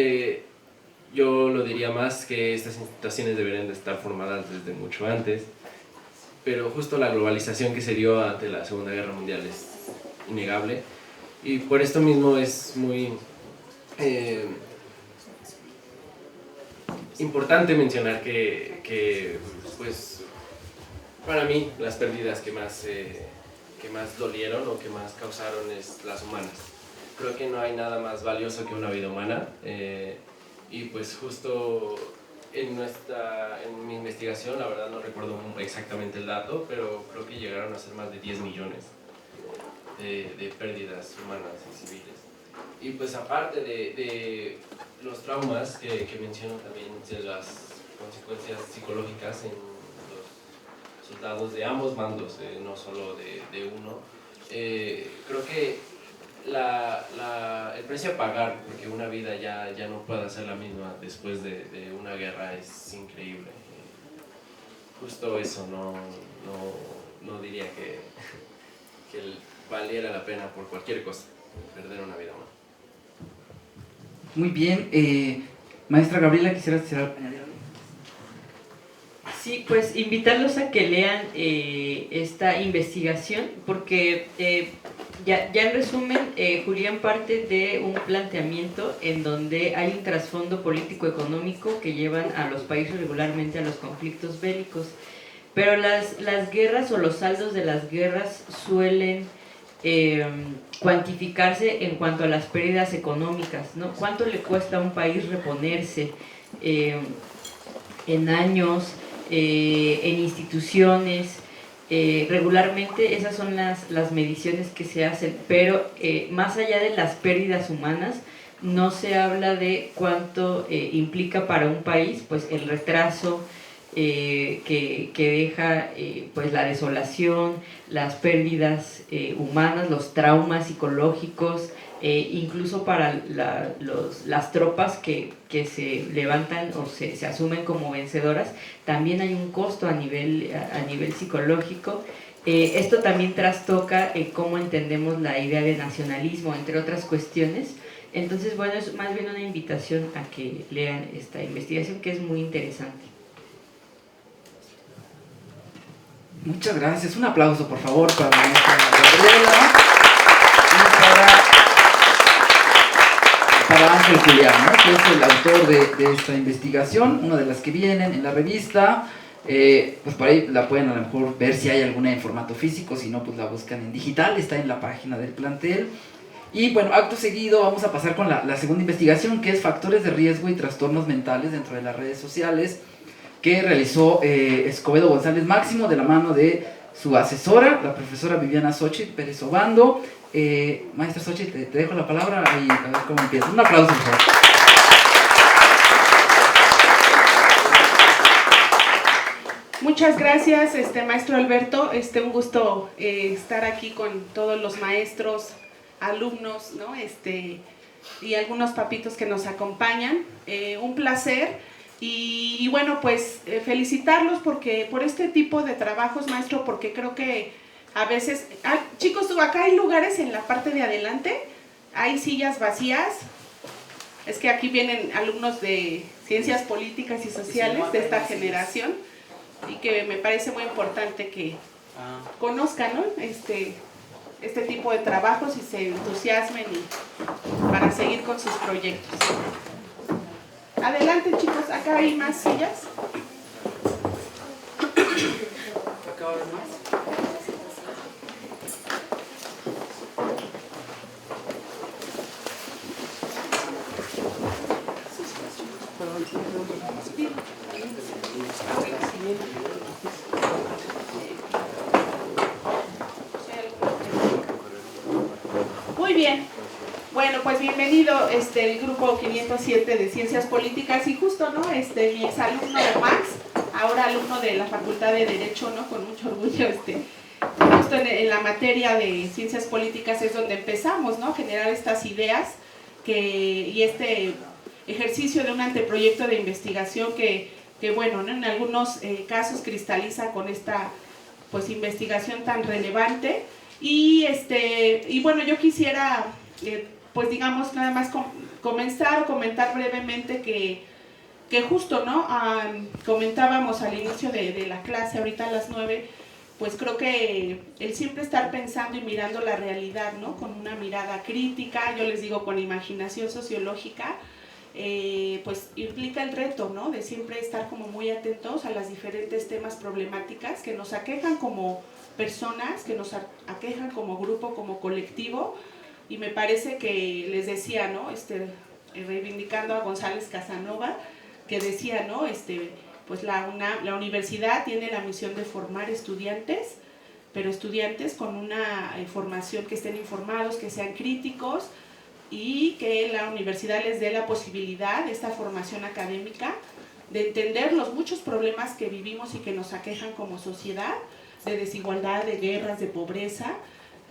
yo lo diría más que estas instituciones deberían de estar formadas desde mucho antes, pero justo la globalización que se dio ante la Segunda Guerra Mundial es innegable, y por esto mismo es muy importante mencionar que pues para mí las pérdidas que más dolieron o que más causaron es las humanas. Creo que no hay nada más valioso que una vida humana, y pues justo en mi investigación, la verdad no recuerdo exactamente el dato, pero creo que llegaron a ser más de 10 millones de pérdidas humanas y civiles. Y pues aparte de los traumas que menciono, también de las consecuencias psicológicas en los soldados de ambos bandos, no solo de uno, creo que el precio a pagar porque una vida ya no pueda ser la misma después de una guerra es increíble. Justo eso no diría que valiera la pena por cualquier cosa perder una vida humana. Muy bien, maestra Gabriela, ¿quisieras añadir algo? Sí, pues invitarlos a que lean esta investigación, porque ya en resumen, Julián parte de un planteamiento en donde hay un trasfondo político-económico que llevan a los países regularmente a los conflictos bélicos, pero las guerras o los saldos de las guerras suelen cuantificarse en cuanto a las pérdidas económicas, ¿no? ¿Cuánto le cuesta a un país reponerse en años, en instituciones? Regularmente esas son las mediciones que se hacen, pero más allá de las pérdidas humanas, no se habla de cuánto implica para un país pues el retraso que deja pues la desolación, las pérdidas humanas, los traumas psicológicos, incluso para las tropas que se levantan o se asumen como vencedoras, también hay un costo a nivel psicológico. Esto también trastoca cómo entendemos la idea de nacionalismo, entre otras cuestiones. Entonces, bueno, es más bien una invitación a que lean esta investigación, que es muy interesante. Muchas gracias. Un aplauso, por favor, para la maestra Gabriela y para Ángel Julián, ¿no? Que es el autor de esta investigación, una de las que vienen en la revista. Pues por ahí la pueden a lo mejor ver si hay alguna en formato físico, si no, pues la buscan en digital, está en la página del plantel. Y bueno, acto seguido vamos a pasar con la segunda investigación, que es factores de riesgo y trastornos mentales dentro de las redes sociales, que realizó Escobedo González Máximo de la mano de su asesora, la profesora Viviana Xochitl Pérez Obando. Maestra Xochitl, te dejo la palabra y a ver cómo empieza. Un aplauso, por favor. Muchas gracias, maestro Alberto. Un gusto estar aquí con todos los maestros, alumnos, ¿no? Y algunos papitos que nos acompañan. Un placer. Y bueno, pues felicitarlos por este tipo de trabajos, maestro, porque creo que a veces... chicos, acá hay lugares en la parte de adelante, hay sillas vacías. Es que aquí vienen alumnos de Ciencias Políticas y Sociales de esta generación, y que me parece muy importante que conozcan, ¿no? este tipo de trabajos y se entusiasmen para seguir con sus proyectos. Adelante, chicos, acá hay más sillas. Acá va a haber más. Muy bien. Bueno, pues bienvenido el grupo 507 de Ciencias Políticas, y justo, ¿no? Mi exalumno de Max, ahora alumno de la Facultad de Derecho, ¿no? Con mucho orgullo, justo en la materia de Ciencias Políticas es donde empezamos, ¿no? A generar estas ideas y este ejercicio de un anteproyecto de investigación que bueno, ¿no? En algunos casos cristaliza con esta, pues, investigación tan relevante. Y bueno, yo quisiera... pues digamos, nada más comenzar o comentar brevemente que justo, ¿no? Comentábamos al inicio de la clase, ahorita a las 9, pues creo que el siempre estar pensando y mirando la realidad, ¿no? Con una mirada crítica, yo les digo con imaginación sociológica, pues implica el reto, ¿no? De siempre estar como muy atentos a las diferentes temas problemáticas que nos aquejan como personas, que nos aquejan como grupo, como colectivo. Y me parece que les decía, ¿no? Reivindicando a González Casanova, que decía, ¿no? Pues la universidad tiene la misión de formar estudiantes, pero estudiantes con una formación, que estén informados, que sean críticos, y que la universidad les dé la posibilidad, esta formación académica, de entender los muchos problemas que vivimos y que nos aquejan como sociedad, de desigualdad, de guerras, de pobreza,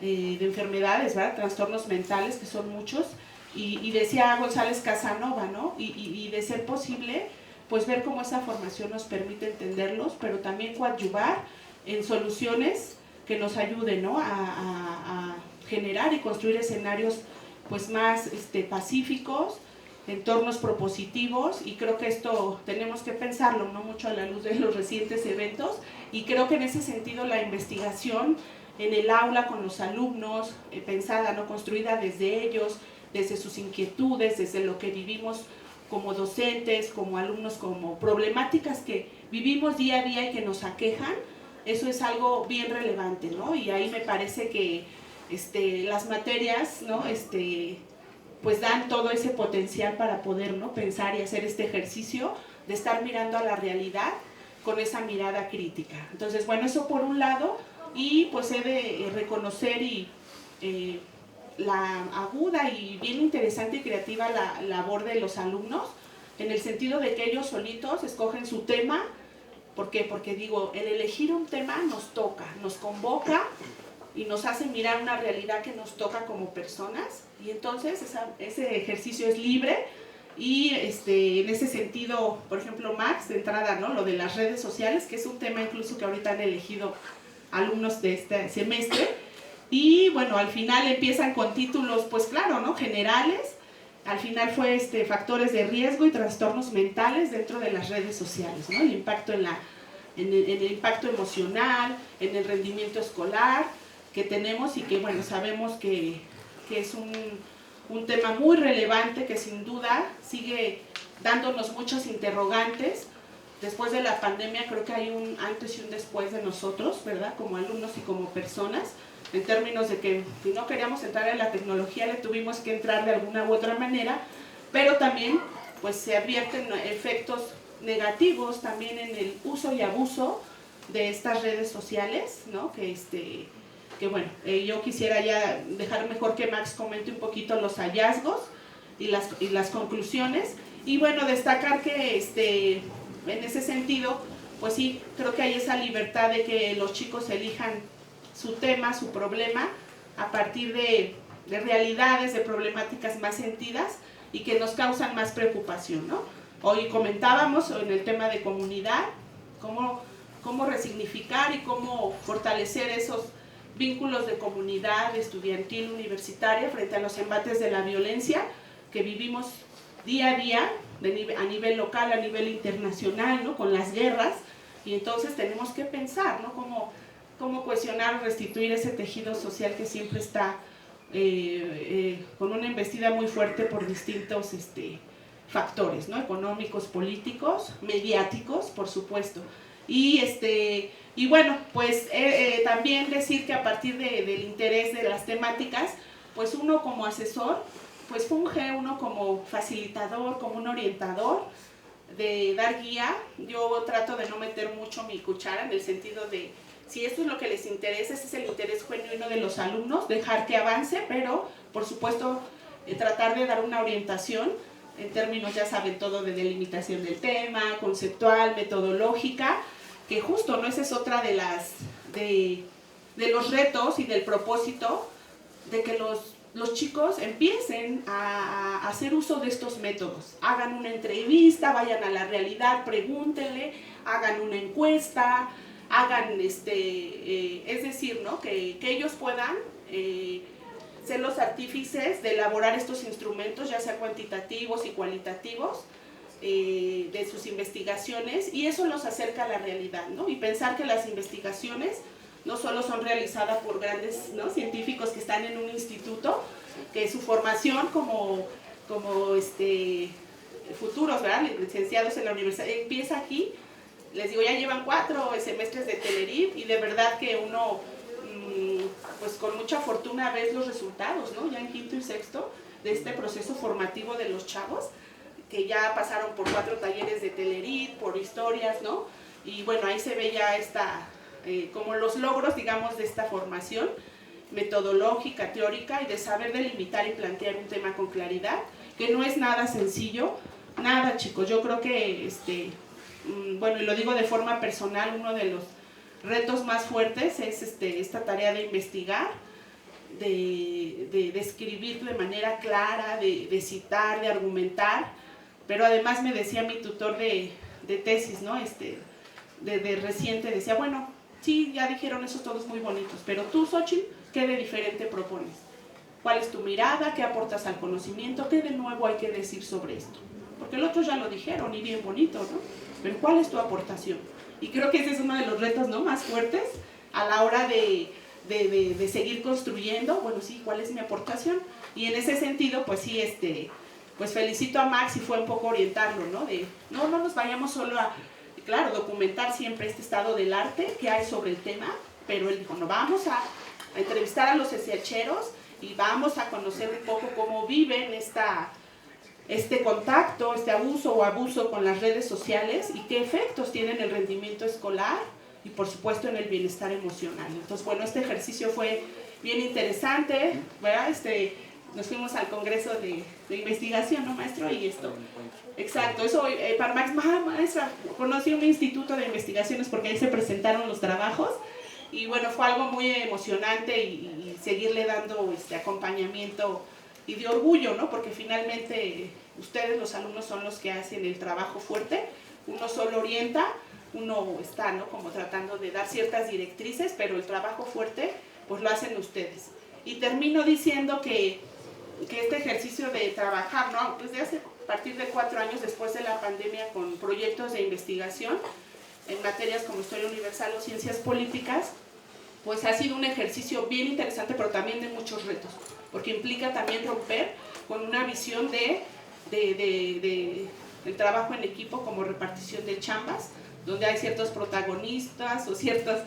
de enfermedades, ¿verdad? Trastornos mentales, que son muchos, y decía González Casanova, ¿no? Y de ser posible, pues ver cómo esa formación nos permite entenderlos, pero también coadyuvar en soluciones que nos ayuden, ¿no? a generar y construir escenarios, pues, más pacíficos, entornos propositivos, y creo que esto tenemos que pensarlo, ¿no? Mucho a la luz de los recientes eventos, y creo que en ese sentido la investigación en el aula con los alumnos, pensada, ¿no? Construida desde ellos, desde sus inquietudes, desde lo que vivimos como docentes, como alumnos, como problemáticas que vivimos día a día y que nos aquejan, eso es algo bien relevante, ¿no? Y ahí me parece que las materias, ¿no? Pues dan todo ese potencial para poder, ¿no? Pensar y hacer este ejercicio de estar mirando a la realidad con esa mirada crítica. Entonces, bueno, eso por un lado. Y pues he de reconocer la aguda y bien interesante y creativa la labor de los alumnos, en el sentido de que ellos solitos escogen su tema. ¿Por qué? Porque digo, el elegir un tema nos toca, nos convoca y nos hace mirar una realidad que nos toca como personas, y entonces ese ejercicio es libre. Y en ese sentido, por ejemplo, Max, de entrada, ¿no? Lo de las redes sociales, que es un tema incluso que ahorita han elegido alumnos de este semestre, y bueno, al final empiezan con títulos, pues claro, ¿no? Generales. Al final fue factores de riesgo y trastornos mentales dentro de las redes sociales, ¿no? El impacto en el impacto emocional, en el rendimiento escolar que tenemos, y que bueno, sabemos que es un tema muy relevante, que sin duda sigue dándonos muchos interrogantes. Después de la pandemia creo que hay un antes y un después de nosotros, ¿verdad? Como alumnos y como personas, en términos de que si no queríamos entrar en la tecnología le tuvimos que entrar de alguna u otra manera, pero también pues se advierten efectos negativos también en el uso y abuso de estas redes sociales, ¿no? Que bueno, yo quisiera ya dejar mejor que Max comente un poquito los hallazgos y las conclusiones, y bueno, destacar que en ese sentido, pues sí, creo que hay esa libertad de que los chicos elijan su tema, su problema, a partir de realidades, de problemáticas más sentidas y que nos causan más preocupación, ¿no? Hoy comentábamos en el tema de comunidad, cómo resignificar y cómo fortalecer esos vínculos de comunidad estudiantil, universitaria, frente a los embates de la violencia que vivimos día a día, a nivel local, a nivel internacional, ¿no? Con las guerras, y entonces tenemos que pensar, ¿no? Cómo cohesionar o restituir ese tejido social que siempre está con una embestida muy fuerte por distintos factores, ¿no? Económicos, políticos, mediáticos, por supuesto. Y bueno, pues también decir que a partir del interés de las temáticas, pues uno como asesor, pues funge uno como facilitador, como un orientador, de dar guía. Yo trato de no meter mucho mi cuchara en el sentido de, si esto es lo que les interesa, ese es el interés genuino de los alumnos, dejar que avance, pero por supuesto tratar de dar una orientación en términos, ya saben, todo de delimitación del tema, conceptual, metodológica, que justo, ¿no? Esa es otra de los retos y del propósito de que los chicos empiecen a hacer uso de estos métodos. Hagan una entrevista, vayan a la realidad, pregúntenle, hagan una encuesta, hagan es decir, ¿no? Que ellos puedan ser los artífices de elaborar estos instrumentos, ya sea cuantitativos y cualitativos, de sus investigaciones, y eso los acerca a la realidad, ¿no? Y pensar que las investigaciones no solo son realizadas por grandes, ¿no? científicos que están en un instituto, que su formación como futuros, ¿verdad? Licenciados en la universidad empieza aquí. Les digo, ya llevan 4 semestres de Telerit, y de verdad que uno, pues con mucha fortuna ves los resultados, ¿no? Ya en quinto y sexto de este proceso formativo de los chavos, que ya pasaron por 4 talleres de Telerit, por historias, ¿no? Y bueno, ahí se ve ya como los logros, digamos, de esta formación metodológica, teórica, y de saber delimitar y plantear un tema con claridad, que no es nada sencillo, nada, chicos. Yo creo que, bueno, y lo digo de forma personal, uno de los retos más fuertes es esta tarea de investigar, de escribir de manera clara, de citar, de argumentar, pero además me decía mi tutor de tesis, ¿no? De reciente, decía, bueno, sí, ya dijeron esos todos muy bonitos, pero tú, Xochitl, ¿qué de diferente propones? ¿Cuál es tu mirada? ¿Qué aportas al conocimiento? ¿Qué de nuevo hay que decir sobre esto? Porque el otro ya lo dijeron y bien bonito, ¿no? Pero ¿cuál es tu aportación? Y creo que ese es uno de los retos, ¿no? más fuertes a la hora de seguir construyendo. Bueno, sí, ¿cuál es mi aportación? Y en ese sentido, pues sí, pues felicito a Max, y fue un poco orientarlo, ¿no? No nos vayamos solo a, claro, documentar siempre este estado del arte que hay sobre el tema, pero él dijo, no, vamos a entrevistar a los SHeros y vamos a conocer un poco cómo viven este contacto, este abuso o abuso con las redes sociales, y qué efectos tienen en el rendimiento escolar y por supuesto en el bienestar emocional. Entonces, bueno, este ejercicio fue bien interesante, ¿verdad? Nos fuimos al congreso de investigación, ¿no, maestro? Y esto, exacto, eso para Max, maestra, conocí un instituto de investigaciones porque ahí se presentaron los trabajos, y bueno, fue algo muy emocionante, y seguirle dando acompañamiento y de orgullo, ¿no? Porque finalmente ustedes, los alumnos, son los que hacen el trabajo fuerte. Uno solo orienta, uno está, ¿no? como tratando de dar ciertas directrices, pero el trabajo fuerte pues lo hacen ustedes. Y termino diciendo que este ejercicio de trabajar, ¿no? Desde a partir de 4 años después de la pandemia, con proyectos de investigación en materias como Historia Universal o Ciencias Políticas, pues ha sido un ejercicio bien interesante, pero también de muchos retos, porque implica también romper con una visión del trabajo en equipo como repartición de chambas, donde hay ciertos protagonistas o ciertas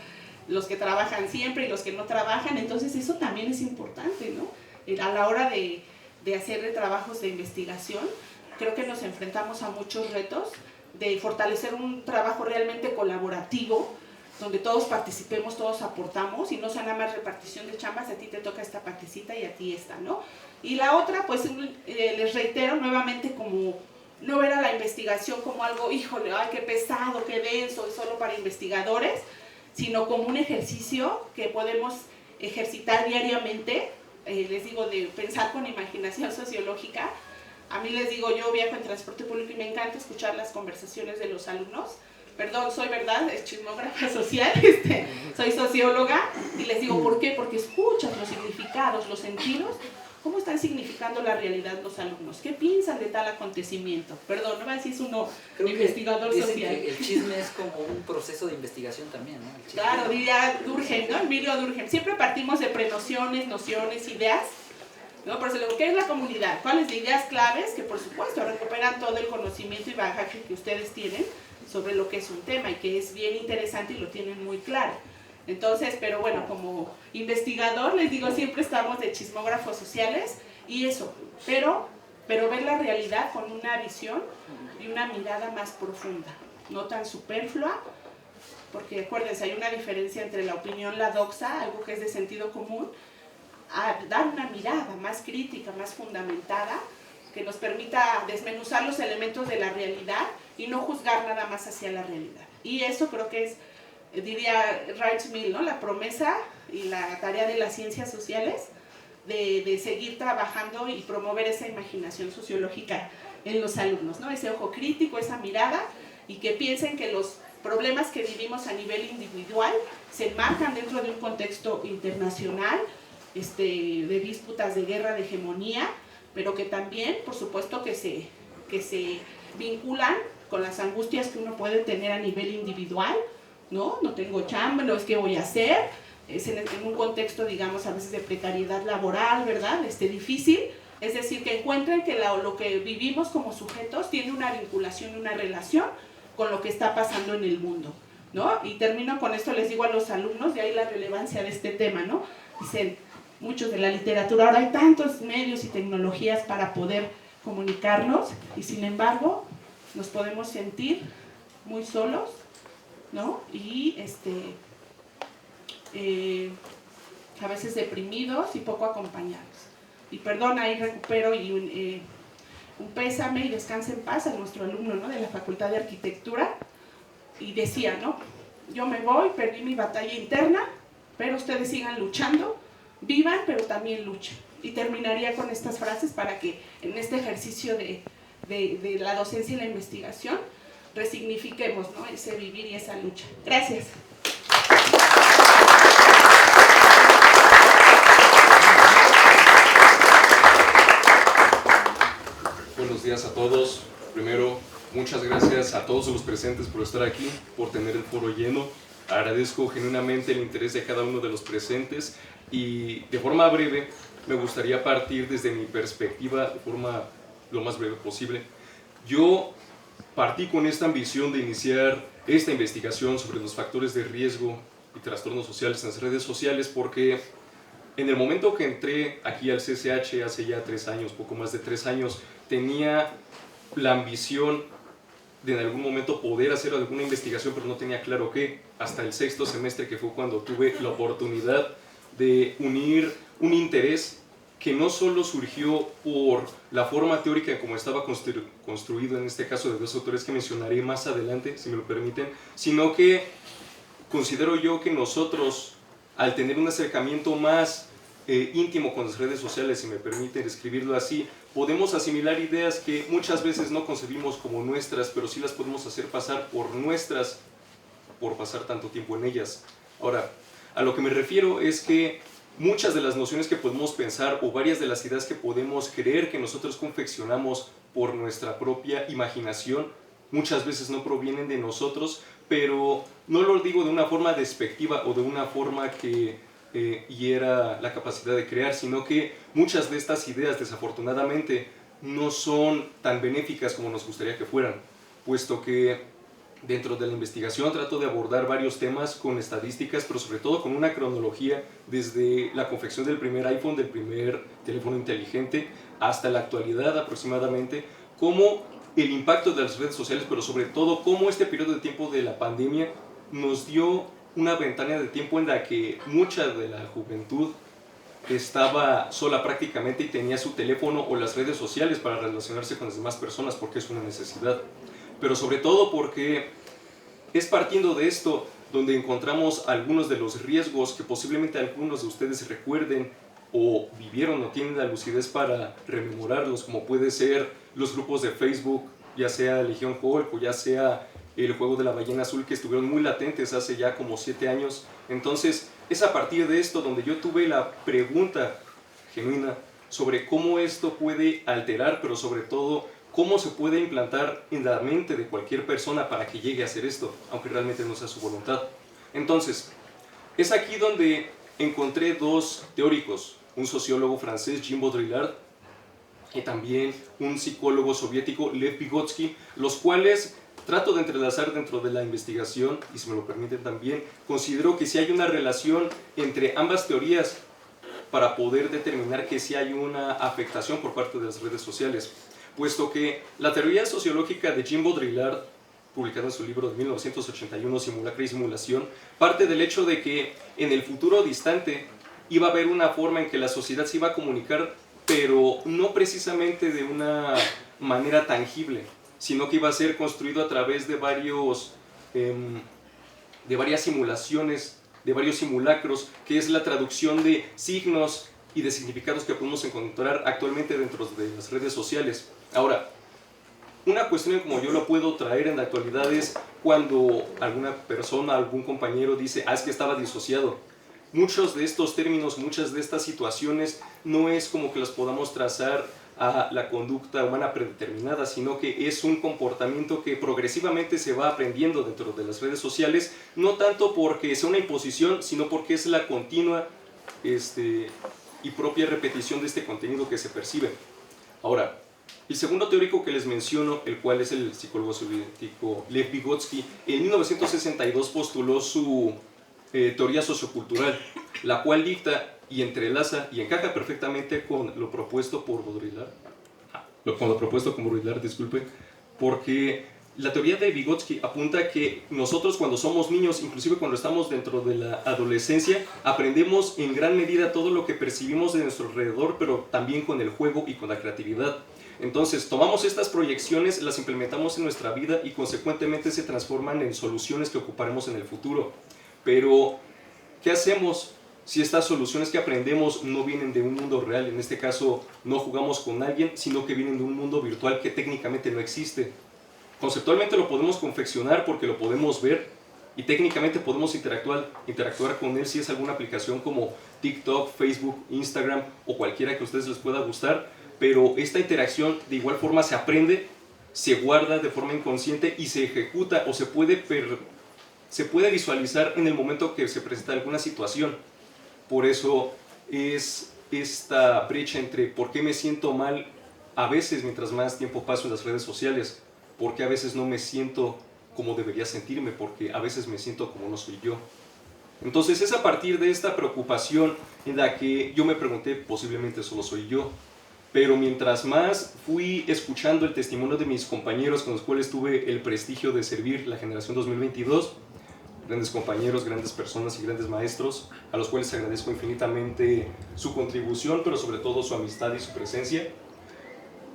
los que trabajan siempre y los que no trabajan, entonces eso también es importante, ¿no? A la hora de hacer trabajos de investigación, creo que nos enfrentamos a muchos retos de fortalecer un trabajo realmente colaborativo, donde todos participemos, todos aportamos y no sea nada más repartición de chambas, a ti te toca esta partecita y a ti esta, ¿no? Y la otra, pues les reitero nuevamente, como no ver a la investigación como algo, híjole, ay, qué pesado, qué denso, es solo para investigadores, sino como un ejercicio que podemos ejercitar diariamente, les digo, de pensar con imaginación sociológica. A mí les digo, yo viajo en transporte público y me encanta escuchar las conversaciones de los alumnos. Perdón, soy verdad, es chismógrafa social, soy socióloga, y les digo, ¿por qué? Porque escuchas los significados, los sentidos, cómo están significando la realidad los alumnos, qué piensan de tal acontecimiento. Perdón, no va a decir uno investigador social. Que el chisme es como un proceso de investigación también, ¿no? Claro, diría Durkheim, ¿no? Emilio Durkheim. Siempre partimos de prenociones, nociones, ideas, ¿no? Por eso le digo, ¿qué es la comunidad? ¿Cuáles de ideas claves? Que por supuesto recuperan todo el conocimiento y bagaje que ustedes tienen sobre lo que es un tema y que es bien interesante y lo tienen muy claro. Entonces, pero bueno, como investigador les digo, siempre estamos de chismógrafos sociales y eso, pero ver la realidad con una visión y una mirada más profunda, no tan superflua, porque acuérdense, hay una diferencia entre la opinión, la doxa, algo que es de sentido común, a dar una mirada más crítica, más fundamentada, que nos permita desmenuzar los elementos de la realidad y no juzgar nada más hacia la realidad. Y eso creo que es, diría Wright Mill, ¿no? La promesa y la tarea de las ciencias sociales de seguir trabajando y promover esa imaginación sociológica en los alumnos, ¿no? Ese ojo crítico, esa mirada, y que piensen que los problemas que vivimos a nivel individual se enmarcan dentro de un contexto internacional, de disputas, de guerra, de hegemonía, pero que también, por supuesto, que se vinculan con las angustias que uno puede tener a nivel individual, ¿no? No tengo chamba, no es que voy a hacer, es en un contexto, digamos, a veces de precariedad laboral, ¿verdad? Difícil, es decir, que encuentren que lo que vivimos como sujetos tiene una vinculación, una relación con lo que está pasando en el mundo, ¿no? Y termino con esto, les digo a los alumnos, de ahí la relevancia de este tema, ¿no? Dicen muchos de la literatura, ahora hay tantos medios y tecnologías para poder comunicarnos y sin embargo nos podemos sentir muy solos, ¿no? Y a veces deprimidos y poco acompañados. Y perdón, ahí recupero y un pésame y descanse en paz a nuestro alumno, ¿no? De la Facultad de Arquitectura, y decía, ¿no? Yo me voy, perdí mi batalla interna, pero ustedes sigan luchando, vivan, pero también luchen. Y terminaría con estas frases para que en este ejercicio de la docencia y la investigación resignifiquemos, ¿no? Ese vivir y esa lucha. Gracias. Buenos días a todos. Primero, muchas gracias a todos los presentes por estar aquí, por tener el foro lleno. Agradezco genuinamente el interés de cada uno de los presentes y de forma breve me gustaría partir desde mi perspectiva de forma lo más breve posible. Yo partí con esta ambición de iniciar esta investigación sobre los factores de riesgo y trastornos sociales en las redes sociales porque en el momento que entré aquí al CCH hace ya 3 años, poco más de 3 años, tenía la ambición de en algún momento poder hacer alguna investigación, pero no tenía claro qué, hasta el 6º semestre, que fue cuando tuve la oportunidad de unir un interés que no solo surgió por la forma teórica como estaba construido, en este caso de 2 autores que mencionaré más adelante, si me lo permiten, sino que considero yo que nosotros, al tener un acercamiento más íntimo con las redes sociales, si me permiten escribirlo así, podemos asimilar ideas que muchas veces no concebimos como nuestras, pero sí las podemos hacer pasar por nuestras, por pasar tanto tiempo en ellas. Ahora, a lo que me refiero es que muchas de las nociones que podemos pensar o varias de las ideas que podemos creer que nosotros confeccionamos por nuestra propia imaginación, muchas veces no provienen de nosotros, pero no lo digo de una forma despectiva o de una forma que hiera la capacidad de crear, sino que muchas de estas ideas desafortunadamente no son tan benéficas como nos gustaría que fueran, puesto que Dentro de la investigación trato de abordar varios temas con estadísticas, pero sobre todo con una cronología desde la confección del primer iPhone, del primer teléfono inteligente, hasta la actualidad aproximadamente, cómo el impacto de las redes sociales, pero sobre todo cómo este periodo de tiempo de la pandemia nos dio una ventana de tiempo en la que mucha de la juventud estaba sola prácticamente y tenía su teléfono o las redes sociales para relacionarse con las demás personas porque es una necesidad. Pero sobre todo porque es partiendo de esto donde encontramos algunos de los riesgos que posiblemente algunos de ustedes recuerden o vivieron o tienen la lucidez para rememorarlos, como puede ser los grupos de Facebook, ya sea Legión Hulk o ya sea el juego de la ballena azul, que estuvieron muy latentes hace ya como 7 años. Entonces es a partir de esto donde yo tuve la pregunta genuina sobre cómo esto puede alterar, pero sobre todo cómo se puede implantar en la mente de cualquier persona para que llegue a hacer esto, aunque realmente no sea su voluntad. Entonces, es aquí donde encontré 2 teóricos, un sociólogo francés, Jean Baudrillard, y también un psicólogo soviético, Lev Vygotsky, los cuales trato de entrelazar dentro de la investigación, y si me lo permiten también, considero que sí hay una relación entre ambas teorías para poder determinar que sí hay una afectación por parte de las redes sociales, puesto que la teoría sociológica de Jean Baudrillard, publicada en su libro de 1981, Simulacra y Simulación, parte del hecho de que en el futuro distante iba a haber una forma en que la sociedad se iba a comunicar, pero no precisamente de una manera tangible, sino que iba a ser construido a través de varias simulaciones, de varios simulacros, que es la traducción de signos y de significados que podemos encontrar actualmente dentro de las redes sociales. Ahora, una cuestión como yo lo puedo traer en la actualidad es cuando alguna persona, algún compañero dice, es que estaba disociado. Muchos de estos términos, muchas de estas situaciones no es como que las podamos trazar a la conducta humana predeterminada, sino que es un comportamiento que progresivamente se va aprendiendo dentro de las redes sociales, no tanto porque sea una imposición, sino porque es la continua y propia repetición de este contenido que se percibe. Ahora, el segundo teórico que les menciono, el cual es el psicólogo soviético Lev Vygotsky, en 1962 postuló su teoría sociocultural, la cual dicta y entrelaza y encaja perfectamente con lo propuesto por Baudrillard, porque la teoría de Vygotsky apunta que nosotros cuando somos niños, inclusive cuando estamos dentro de la adolescencia, aprendemos en gran medida todo lo que percibimos de nuestro alrededor, pero también con el juego y con la creatividad. Entonces, tomamos estas proyecciones, las implementamos en nuestra vida y consecuentemente se transforman en soluciones que ocuparemos en el futuro. Pero, ¿qué hacemos si estas soluciones que aprendemos no vienen de un mundo real? En este caso, no jugamos con alguien, sino que vienen de un mundo virtual que técnicamente no existe. Conceptualmente lo podemos confeccionar porque lo podemos ver y técnicamente podemos interactuar con él si es alguna aplicación como TikTok, Facebook, Instagram o cualquiera que a ustedes les pueda gustar, pero esta interacción de igual forma se aprende, se guarda de forma inconsciente y se ejecuta o se puede visualizar en el momento que se presenta alguna situación. Por eso es esta brecha entre por qué me siento mal a veces mientras más tiempo paso en las redes sociales, porque a veces no me siento como debería sentirme, porque a veces me siento como no soy yo. Entonces es a partir de esta preocupación en la que yo me pregunté, posiblemente solo soy yo, pero mientras más fui escuchando el testimonio de mis compañeros con los cuales tuve el prestigio de servir la generación 2022, grandes compañeros, grandes personas y grandes maestros, a los cuales agradezco infinitamente su contribución, pero sobre todo su amistad y su presencia,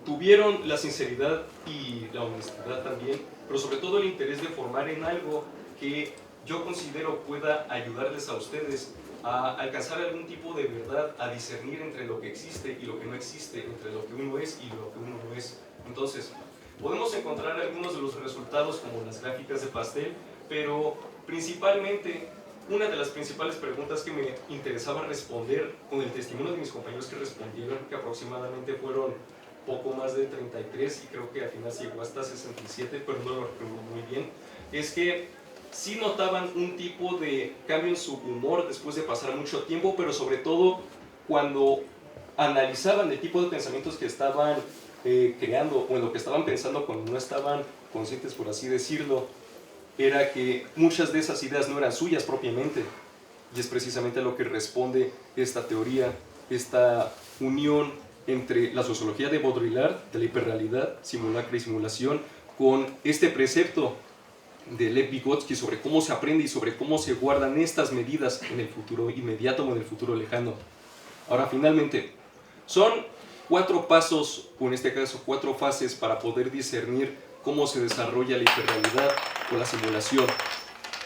tuvieron la sinceridad y la honestidad también, pero sobre todo el interés de formar en algo que yo considero pueda ayudarles a ustedes a alcanzar algún tipo de verdad, a discernir entre lo que existe y lo que no existe, entre lo que uno es y lo que uno no es. Entonces, podemos encontrar algunos de los resultados como las gráficas de pastel, pero principalmente una de las principales preguntas que me interesaba responder con el testimonio de mis compañeros que respondieron, que aproximadamente fueron poco más de 33 y creo que al final se llegó hasta 67, pero no lo recuerdo muy bien, es que sí notaban un tipo de cambio en su humor después de pasar mucho tiempo, pero sobre todo cuando analizaban el tipo de pensamientos que estaban creando o en lo que estaban pensando cuando no estaban conscientes, por así decirlo, era que muchas de esas ideas no eran suyas propiamente, y es precisamente a lo que responde esta teoría, esta unión entre la sociología de Baudrillard, de la hiperrealidad, simulacro y simulación, con este precepto de Lev Vygotsky sobre cómo se aprende y sobre cómo se guardan estas medidas en el futuro inmediato o en el futuro lejano. Ahora, finalmente, son 4 pasos, o en este caso 4 fases, para poder discernir cómo se desarrolla la hiperrealidad o la simulación.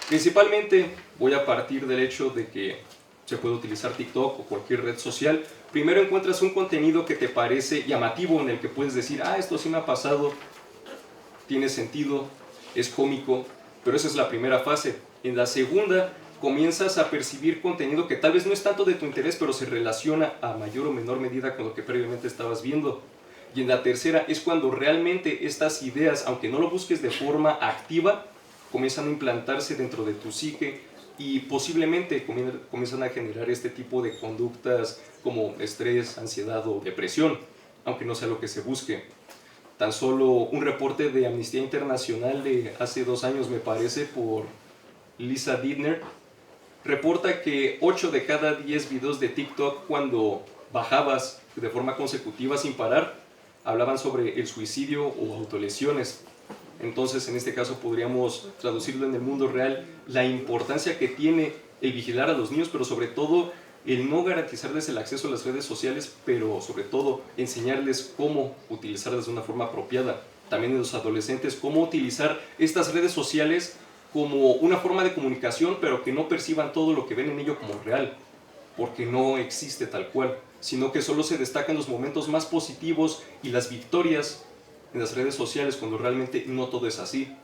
Principalmente voy a partir del hecho de que se puede utilizar TikTok o cualquier red social. Primero encuentras un contenido que te parece llamativo, en el que puedes decir, esto sí me ha pasado, tiene sentido, es cómico, pero esa es la primera fase. En la segunda, comienzas a percibir contenido que tal vez no es tanto de tu interés, pero se relaciona a mayor o menor medida con lo que previamente estabas viendo. Y en la tercera es cuando realmente estas ideas, aunque no lo busques de forma activa, comienzan a implantarse dentro de tu psique y posiblemente comienzan a generar este tipo de conductas como estrés, ansiedad o depresión, aunque no sea lo que se busque. Tan solo un reporte de Amnistía Internacional de hace 2 años, me parece, por Lisa Dittner, reporta que 8 de cada 10 videos de TikTok, cuando bajabas de forma consecutiva sin parar, hablaban sobre el suicidio o autolesiones. Entonces, en este caso podríamos traducirlo en el mundo real, la importancia que tiene el vigilar a los niños, pero sobre todo el no garantizarles el acceso a las redes sociales, pero sobre todo enseñarles cómo utilizarlas de una forma apropiada. También a los adolescentes, cómo utilizar estas redes sociales como una forma de comunicación, pero que no perciban todo lo que ven en ello como real, porque no existe tal cual, sino que solo se destacan los momentos más positivos y las victorias en las redes sociales, cuando realmente no todo es así,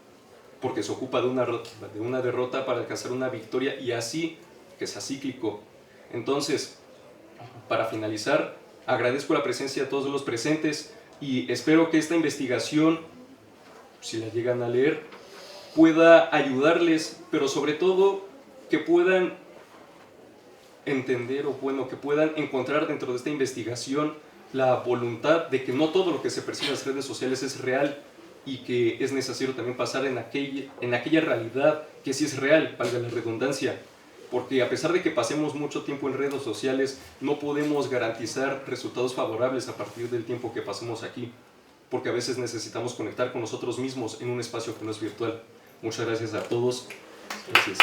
porque se ocupa de una derrota para alcanzar una victoria, y así que sea cíclico. Entonces, para finalizar, agradezco la presencia de todos los presentes y espero que esta investigación, si la llegan a leer, pueda ayudarles, pero sobre todo que puedan entender, o bueno, que puedan encontrar dentro de esta investigación la voluntad de que no todo lo que se percibe en las redes sociales es real, y que es necesario también pasar en aquella realidad que sí es real, valga la redundancia, porque a pesar de que pasemos mucho tiempo en redes sociales, no podemos garantizar resultados favorables a partir del tiempo que pasemos aquí, porque a veces necesitamos conectar con nosotros mismos en un espacio que no es virtual. Muchas gracias a todos. Gracias.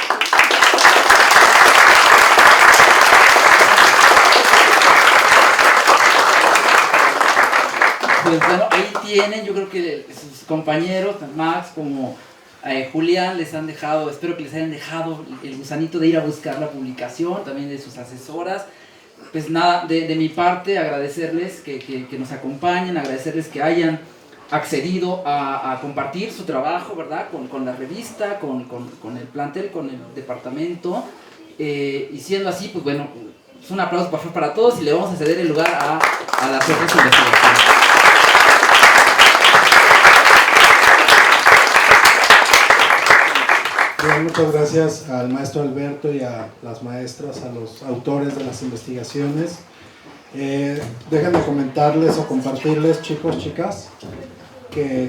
Pues bueno, ahí tienen, yo creo que sus compañeros, tanto Max como Julián, les han dejado, espero que les hayan dejado el gusanito de ir a buscar la publicación, también de sus asesoras. Pues nada, de mi parte, agradecerles que nos acompañen, agradecerles que hayan accedido a compartir su trabajo, ¿verdad? Con la revista, con el plantel, con el departamento. Y siendo así, pues bueno, es un aplauso por favor para todos, y le vamos a ceder el lugar a las otras investigaciones. Bien, muchas gracias al maestro Alberto y a las maestras, a los autores de las investigaciones. Déjenme comentarles o compartirles, chicos, chicas, que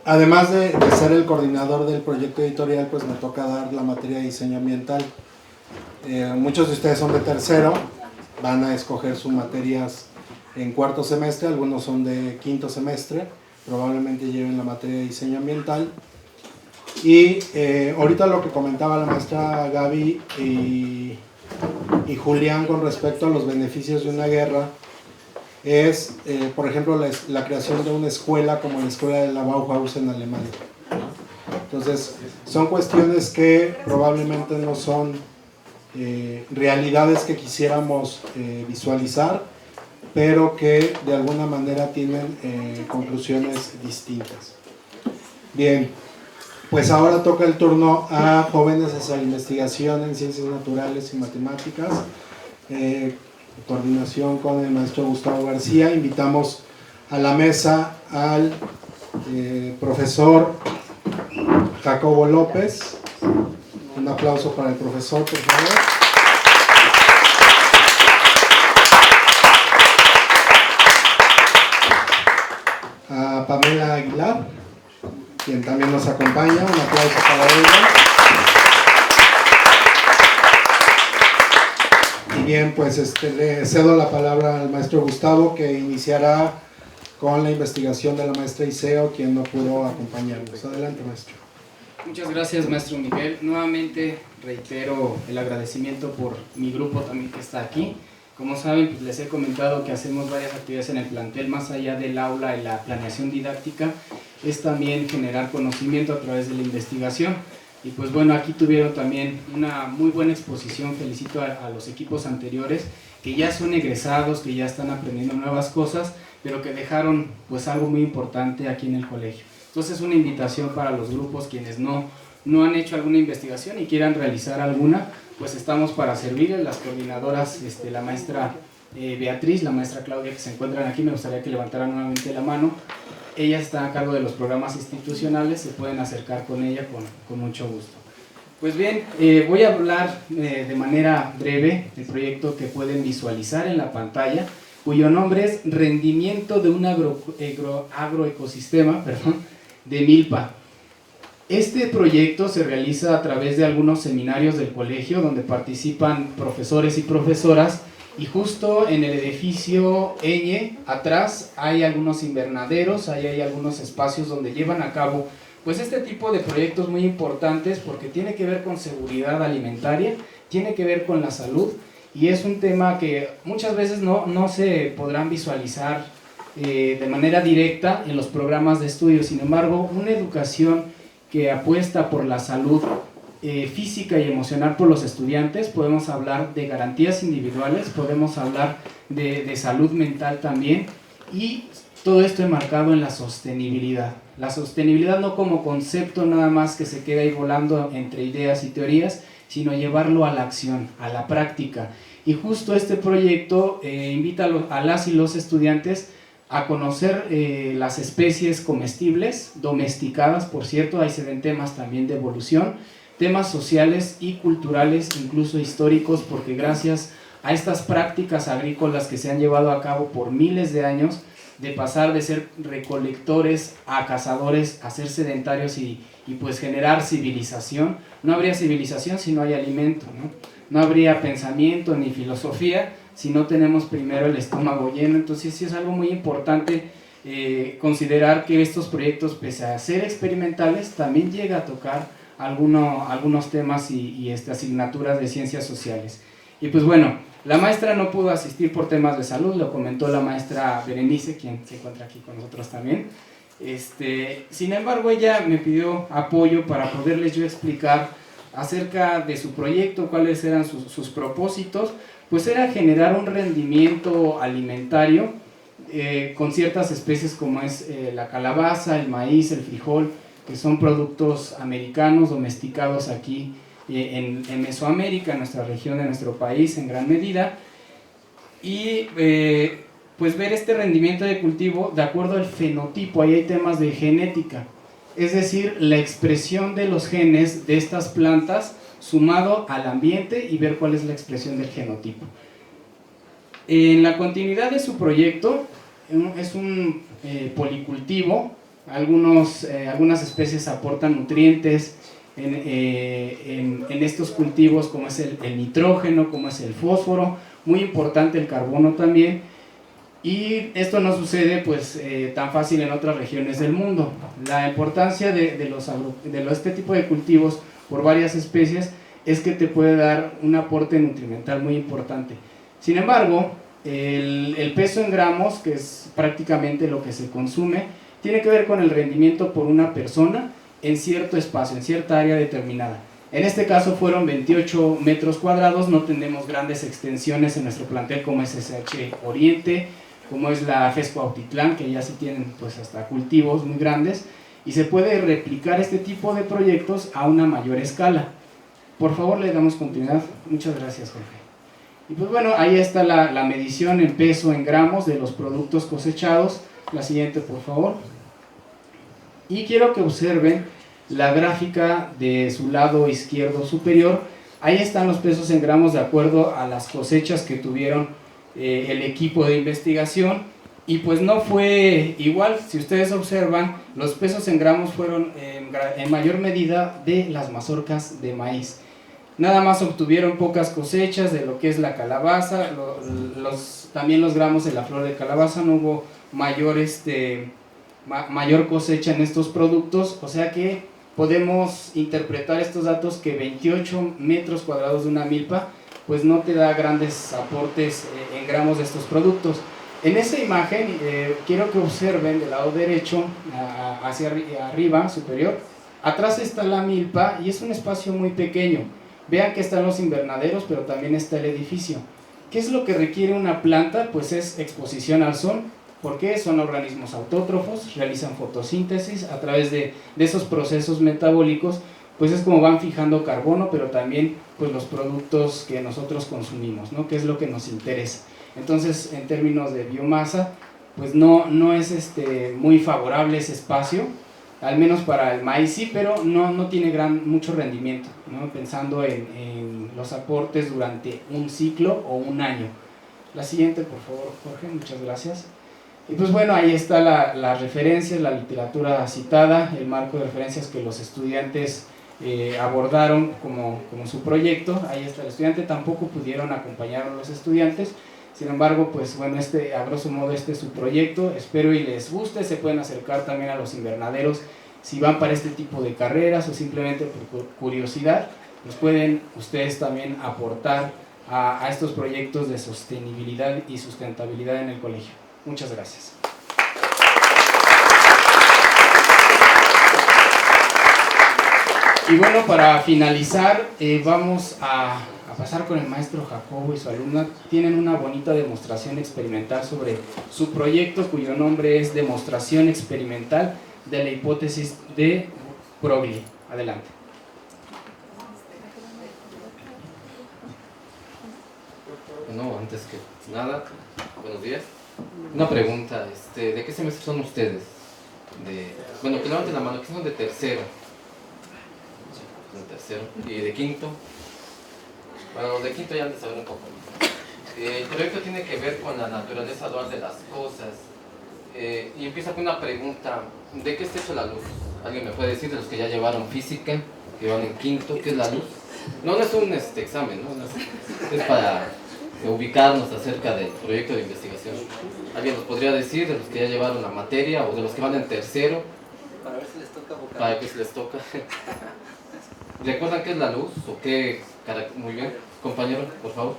además de ser el coordinador del proyecto editorial, pues me toca dar la materia de diseño ambiental. Muchos de ustedes son de tercero, van a escoger sus materias en 4º semestre, algunos son de 5º semestre, probablemente lleven la materia de diseño ambiental. Y ahorita lo que comentaba la maestra Gaby y Julián con respecto a los beneficios de una guerra es, por ejemplo, la creación de una escuela como la escuela de la Bauhaus en Alemania. Entonces, son cuestiones que probablemente no son realidades que quisiéramos visualizar, pero que de alguna manera tienen conclusiones distintas. Bien, pues ahora toca el turno a jóvenes hacia la investigación en ciencias naturales y matemáticas. En coordinación con el maestro Gustavo García, invitamos a la mesa al profesor Jacobo López. Un aplauso para el profesor, por favor. A Pamela Aguilar. quien también nos acompaña. Un aplauso para ella. Y bien, pues le cedo la palabra al maestro Gustavo, que iniciará con la investigación de la maestra Iseo, quien no pudo acompañarnos. Adelante, maestro. Muchas gracias, maestro Miguel. Nuevamente reitero el agradecimiento por mi grupo también que está aquí. Como saben, pues les he comentado que hacemos varias actividades en el plantel, más allá del aula y la planeación didáctica, es también generar conocimiento a través de la investigación. Y pues bueno, aquí tuvieron también una muy buena exposición. Felicito a los equipos anteriores que ya son egresados, que ya están aprendiendo nuevas cosas, pero que dejaron pues algo muy importante aquí en el colegio. Entonces, una invitación para los grupos quienes no han hecho alguna investigación y quieran realizar alguna, pues estamos para servirles. Las coordinadoras, la maestra Beatriz, la maestra Claudia, que se encuentran aquí, me gustaría que levantaran nuevamente la mano. Ella está a cargo de los programas institucionales, se pueden acercar con ella con mucho gusto. Pues bien, voy a hablar de manera breve del proyecto que pueden visualizar en la pantalla, cuyo nombre es Rendimiento de un agroecosistema de milpa. Este proyecto se realiza a través de algunos seminarios del colegio donde participan profesores y profesoras, y justo en el edificio Eñe, atrás, hay algunos invernaderos, hay algunos espacios donde llevan a cabo pues este tipo de proyectos muy importantes, porque tiene que ver con seguridad alimentaria, tiene que ver con la salud, y es un tema que muchas veces no se podrán visualizar de manera directa en los programas de estudio. Sin embargo, una educación que apuesta por la salud física y emocional por los estudiantes, podemos hablar de garantías individuales, podemos hablar de salud mental también, y todo esto enmarcado en la sostenibilidad. La sostenibilidad no como concepto nada más que se queda ahí volando entre ideas y teorías, sino llevarlo a la acción, a la práctica. Y justo este proyecto invita a las y los estudiantes a conocer las especies comestibles, domesticadas, por cierto. Ahí se ven temas también de evolución, temas sociales y culturales, incluso históricos, porque gracias a estas prácticas agrícolas que se han llevado a cabo por miles de años, de pasar de ser recolectores a cazadores, a ser sedentarios y pues generar civilización. No habría civilización si no hay alimento, ¿no? No habría pensamiento ni filosofía si no tenemos primero el estómago lleno. Entonces sí es algo muy importante considerar que estos proyectos, pese a ser experimentales, también llega a tocar algunos temas y asignaturas de ciencias sociales. Y pues bueno, la maestra no pudo asistir por temas de salud, lo comentó la maestra Berenice, quien se encuentra aquí con nosotros también. Sin embargo, ella me pidió apoyo para poderles yo explicar acerca de su proyecto, cuáles eran sus propósitos. Pues era generar un rendimiento alimentario con ciertas especies como es la calabaza, el maíz, el frijol, que son productos americanos domesticados aquí en Mesoamérica, en nuestra región, en nuestro país en gran medida, y pues ver este rendimiento de cultivo de acuerdo al fenotipo. Ahí hay temas de genética, es decir, la expresión de los genes de estas plantas sumado al ambiente, y ver cuál es la expresión del genotipo. En la continuidad de su proyecto, es un policultivo. Algunas especies aportan nutrientes en estos cultivos, como es el nitrógeno, como es el fósforo, muy importante el carbono también, y esto no sucede pues tan fácil en otras regiones del mundo. La importancia de este tipo de cultivos por varias especies es que te puede dar un aporte nutrimental muy importante. Sin embargo, el peso en gramos, que es prácticamente lo que se consume, tiene que ver con el rendimiento por una persona en cierto espacio, en cierta área determinada. En este caso fueron 28 metros cuadrados, no tenemos grandes extensiones en nuestro plantel como es SH Oriente, como es la FES Cuautitlán, que ya sí tienen pues hasta cultivos muy grandes, y se puede replicar este tipo de proyectos a una mayor escala. Por favor, le damos continuidad. Muchas gracias, Jorge. Y pues bueno, ahí está la medición en peso en gramos de los productos cosechados. La siguiente, por favor. Y quiero que observen la gráfica de su lado izquierdo superior. Ahí están los pesos en gramos de acuerdo a las cosechas que tuvieron el equipo de investigación, y pues no fue igual. Si ustedes observan, los pesos en gramos fueron en mayor medida de las mazorcas de maíz. Nada más obtuvieron pocas cosechas de lo que es la calabaza, también los gramos de la flor de calabaza, no hubo mayor cosecha en estos productos, o sea que podemos interpretar estos datos que 28 metros cuadrados de una milpa pues no te da grandes aportes en gramos de estos productos. En esta imagen quiero que observen del lado derecho hacia arriba, superior, atrás está la milpa y es un espacio muy pequeño. Vean que están los invernaderos, pero también está el edificio. ¿Qué es lo que requiere una planta? Pues es exposición al sol. ¿Por qué? Son organismos autótrofos, realizan fotosíntesis a través de esos procesos metabólicos, pues es como van fijando carbono, pero también pues los productos que nosotros consumimos, ¿no? Que es lo que nos interesa. Entonces, en términos de biomasa, pues no es muy favorable ese espacio, al menos para el maíz sí, pero no tiene mucho rendimiento, ¿no? Pensando en los aportes durante un ciclo o un año. La siguiente, por favor, Jorge, muchas gracias. Y pues bueno, ahí está las referencias, la literatura citada, el marco de referencias que los estudiantes abordaron como su proyecto. Ahí está el estudiante, tampoco pudieron acompañar a los estudiantes. Sin embargo, pues bueno, a grosso modo este es su proyecto, espero y les guste. Se pueden acercar también a los invernaderos si van para este tipo de carreras o simplemente por curiosidad, pues pueden ustedes también aportar a estos proyectos de sostenibilidad y sustentabilidad en el colegio. Muchas gracias. Y bueno, para finalizar, vamos a pasar con el maestro Jacobo y su alumna. Tienen una bonita demostración experimental sobre su proyecto, cuyo nombre es Demostración Experimental de la Hipótesis de Broglie. Adelante. Bueno, antes que nada, buenos días. Una pregunta, ¿de qué semestre son ustedes? Bueno, que levanten la mano, que son de tercero. De tercero. ¿Y de quinto? Bueno, los de quinto ya han de saber un poco más. El proyecto tiene que ver con la naturaleza dual de las cosas. Y empieza con una pregunta, ¿de qué está hecho la luz? ¿Alguien me puede decir de los que ya llevaron física, que van en quinto, qué es la luz? No es un examen, ¿no? Es para ubicarnos acerca del proyecto de investigación. ¿Alguien nos podría decir de los que ya llevaron la materia o de los que van en tercero? Para ver si les toca vocal. Para ver si les toca. ¿Recuerdan qué es la luz? ¿O qué? Muy bien. Compañero, por favor.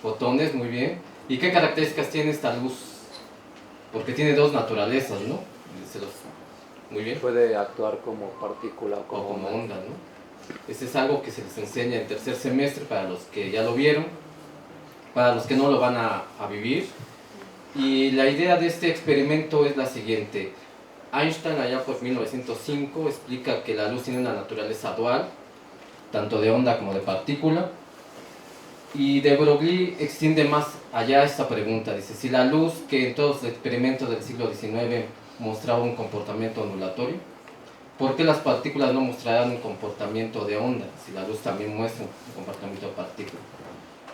Fotones, muy bien. ¿Y qué características tiene esta luz? Porque tiene dos naturalezas, ¿no? Muy bien. Puede actuar como partícula o como onda, ¿no? Ese es algo que se les enseña en tercer semestre para los que ya lo vieron, para los que no lo van a vivir. Y la idea de este experimento es la siguiente. Einstein, allá por 1905, explica que la luz tiene una naturaleza dual, tanto de onda como de partícula. Y de Broglie extiende más allá esta pregunta. Dice, si la luz, que en todos los experimentos del siglo XIX mostraba un comportamiento ondulatorio, ¿por qué las partículas no mostrarán un comportamiento de onda, si la luz también muestra un comportamiento de partícula?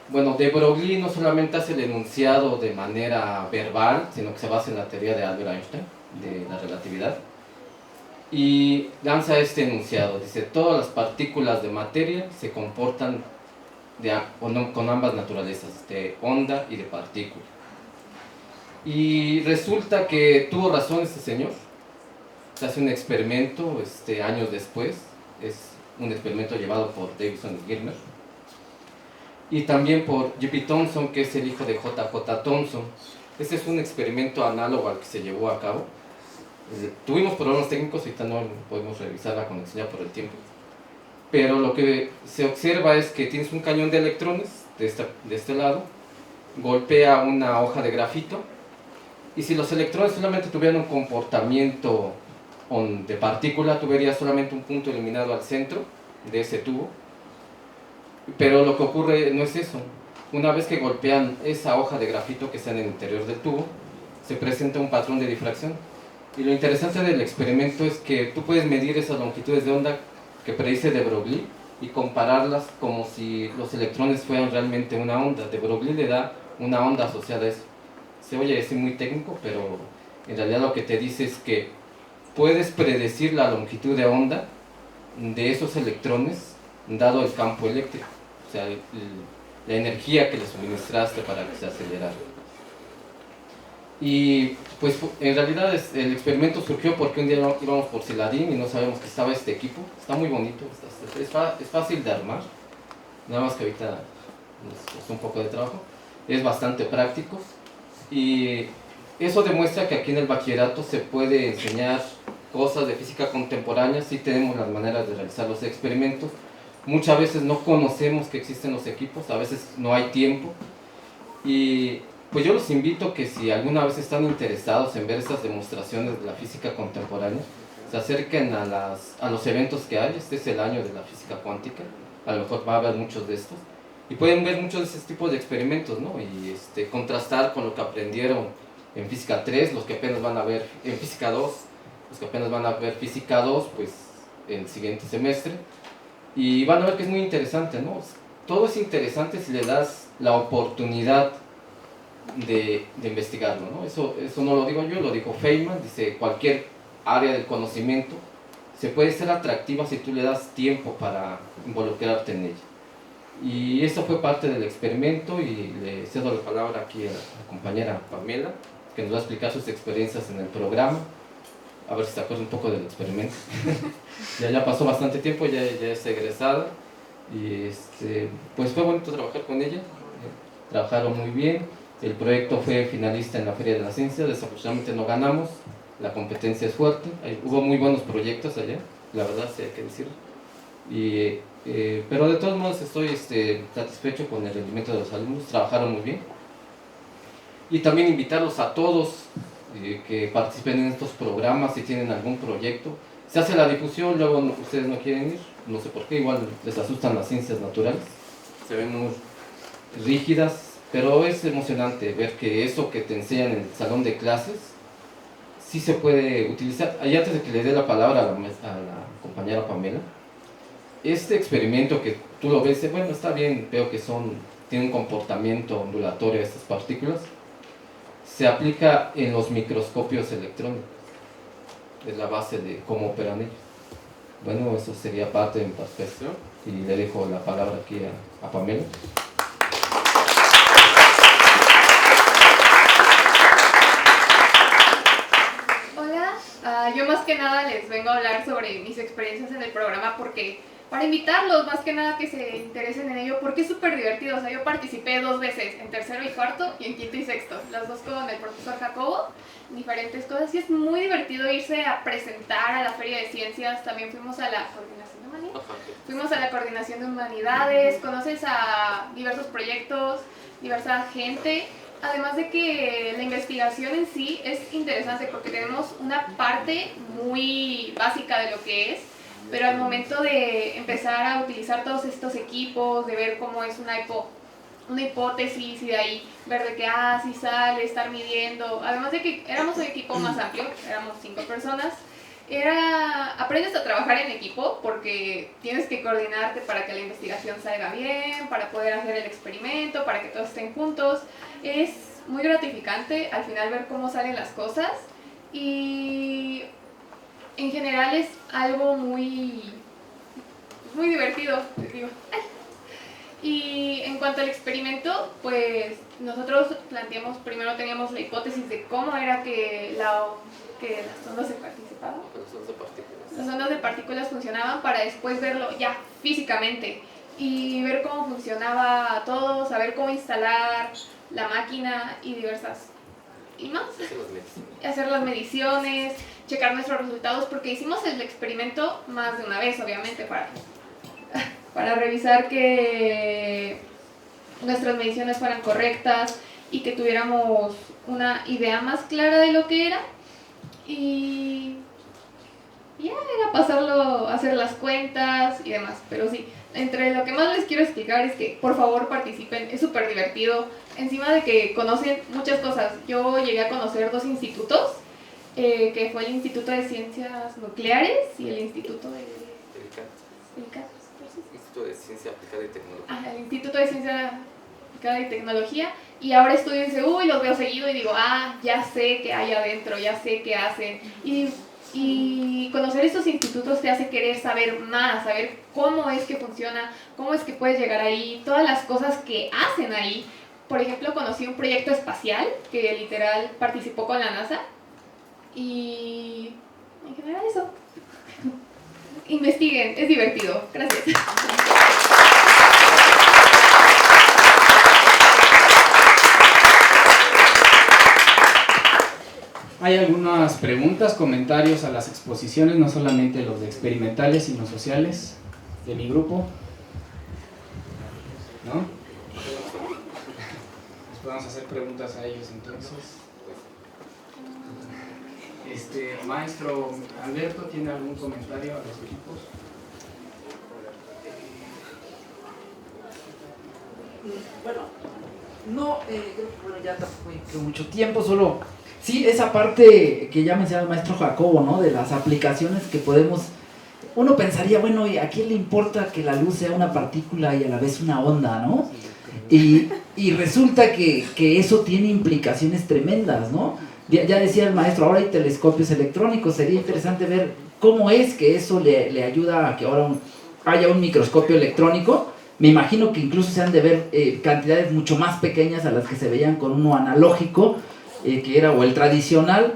Bueno, de Broglie no solamente hace el enunciado de manera verbal, sino que se basa en la teoría de Albert Einstein, de la relatividad, y lanza este enunciado. Dice, todas las partículas de materia se comportan con ambas naturalezas, de onda y de partícula. Y resulta que tuvo razón este señor. Se hace un experimento años después, es un experimento llevado por Davidson y Gilmer, y también por J.P. Thomson, que es el hijo de J.J. Thomson. Este es un experimento análogo al que se llevó a cabo. Tuvimos problemas técnicos, ahorita no podemos revisar la conexión ya por el tiempo, pero lo que se observa es que tienes un cañón de electrones de este lado, golpea una hoja de grafito, y si los electrones solamente tuvieran un comportamiento de partícula, tú verías solamente un punto iluminado al centro de ese tubo. Pero lo que ocurre no es eso. Una vez que golpean esa hoja de grafito que está en el interior del tubo, se presenta un patrón de difracción. Y lo interesante del experimento es que tú puedes medir esas longitudes de onda que predice de Broglie y compararlas como si los electrones fueran realmente una onda. De Broglie le da una onda asociada a eso. se oye así muy técnico, pero en realidad lo que te dice es que puedes predecir la longitud de onda de esos electrones dado el campo eléctrico, o sea, la energía que le suministraste para que se acelerara. Y pues en realidad el experimento surgió porque un día íbamos por Celadín y no sabemos que estaba este equipo. Está muy bonito, es fácil de armar, nada más que ahorita es un poco de trabajo. Es bastante práctico y eso demuestra que aquí en el bachillerato se puede enseñar cosas de física contemporánea. Sí tenemos las maneras de realizar los experimentos. Muchas veces no conocemos que existen los equipos, a veces no hay tiempo. Y pues yo los invito que si alguna vez están interesados en ver estas demostraciones de la física contemporánea, se acerquen a los eventos que hay. Este es el año de la física cuántica, a lo mejor va a haber muchos de estos. Y pueden ver muchos de esos tipos de experimentos, ¿no? Y contrastar con lo que aprendieron en física 3, los que apenas van a ver en física 2, los que apenas van a ver física 2, pues en el siguiente semestre. Y van a ver que es muy interesante, ¿no? Todo es interesante si le das la oportunidad de investigarlo, ¿no? Eso no lo digo yo, lo dijo Feynman, dice cualquier área del conocimiento se puede ser atractiva si tú le das tiempo para involucrarte en ella. Y esto fue parte del experimento y le cedo la palabra aquí a la compañera Pamela, que nos va a explicar sus experiencias en el programa, a ver si se acuerda un poco del experimento. ya pasó bastante tiempo, ya es egresada y pues fue bonito trabajar con ella, trabajaron muy bien. El proyecto fue finalista en la Feria de la Ciencia, desafortunadamente no ganamos, la competencia es fuerte, hubo muy buenos proyectos allá, la verdad sí hay que decirlo. Pero de todos modos estoy satisfecho con el rendimiento de los alumnos, trabajaron muy bien. Y también invitarlos a todos que participen en estos programas, si tienen algún proyecto. Se hace la difusión, luego ustedes no quieren ir, no sé por qué, igual les asustan las ciencias naturales, se ven muy rígidas, pero es emocionante ver que eso que te enseñan en el salón de clases sí se puede utilizar. Ahí antes de que le dé la palabra a la compañera Pamela, este experimento que tú lo ves, bueno, está bien, veo que tienen un comportamiento ondulatorio estas partículas, se aplica en los microscopios electrónicos, es la base de cómo operan ellos. Bueno, eso sería parte de mi participación y le dejo la palabra aquí a Pamela. Yo más que nada les vengo a hablar sobre mis experiencias en el programa para invitarlos más que nada que se interesen en ello porque es súper divertido. O sea, yo participé 2 veces, en tercero y cuarto y en quinto y sexto, las 2 con el profesor Jacobo, diferentes cosas y es muy divertido irse a presentar a la Feria de Ciencias. También fuimos a la Coordinación de Humanidades, Coordinación de Humanidades, conoces a diversos proyectos, diversa gente. Además de que la investigación en sí es interesante porque tenemos una parte muy básica de lo que es, pero al momento de empezar a utilizar todos estos equipos, de ver cómo es una hipótesis y de ahí ver de que sí sale, estar midiendo, además de que éramos un equipo más amplio, éramos 5 personas, aprendes a trabajar en equipo porque tienes que coordinarte para que la investigación salga bien, para poder hacer el experimento, para que todos estén juntos. Es muy gratificante al final ver cómo salen las cosas y en general es algo muy divertido, les digo. Y en cuanto al experimento, pues nosotros planteamos, primero teníamos la hipótesis de cómo era que las ondas de participaban. Las ondas de partículas funcionaban para después verlo ya físicamente y ver cómo funcionaba todo, saber cómo instalar la máquina y diversas y más. Hacer las mediciones, checar nuestros resultados porque hicimos el experimento más de una vez, obviamente, para revisar que nuestras mediciones fueran correctas y que tuviéramos una idea más clara de lo que era. Y ya era pasarlo, hacer las cuentas y demás, pero sí, entre lo que más les quiero explicar es que por favor participen, es súper divertido, encima de que conocen muchas cosas. Yo llegué a conocer 2 institutos, que fue el Instituto de Ciencias Nucleares y el Instituto de Instituto de Ciencia Aplicada y Tecnológica. El Instituto de Ciencia de tecnología, y ahora estudio en CU y los veo seguido y digo, ah, ya sé qué hay adentro, ya sé qué hacen. Y conocer estos institutos te hace querer saber más, saber cómo es que funciona, cómo es que puedes llegar ahí, todas las cosas que hacen ahí. Por ejemplo, conocí un proyecto espacial que literal participó con la NASA y en general eso. Investiguen, es divertido. Gracias. Hay algunas preguntas, comentarios a las exposiciones, no solamente los de experimentales, sino sociales de mi grupo. ¿No? Les podemos hacer preguntas a ellos entonces. Maestro Alberto, ¿tiene algún comentario a los equipos? Bueno, no, creo que ya tampoco hay mucho tiempo, solo sí, esa parte que ya mencionaba el maestro Jacobo, ¿no? De las aplicaciones que podemos, uno pensaría, bueno, ¿y a quién le importa que la luz sea una partícula y a la vez una onda, ¿no? Y resulta que eso tiene implicaciones tremendas, ¿no? Ya decía el maestro, ahora hay telescopios electrónicos, sería interesante ver cómo es que eso le ayuda a que ahora haya un microscopio electrónico. Me imagino que incluso se han de ver cantidades mucho más pequeñas a las que se veían con uno analógico, que era o el tradicional.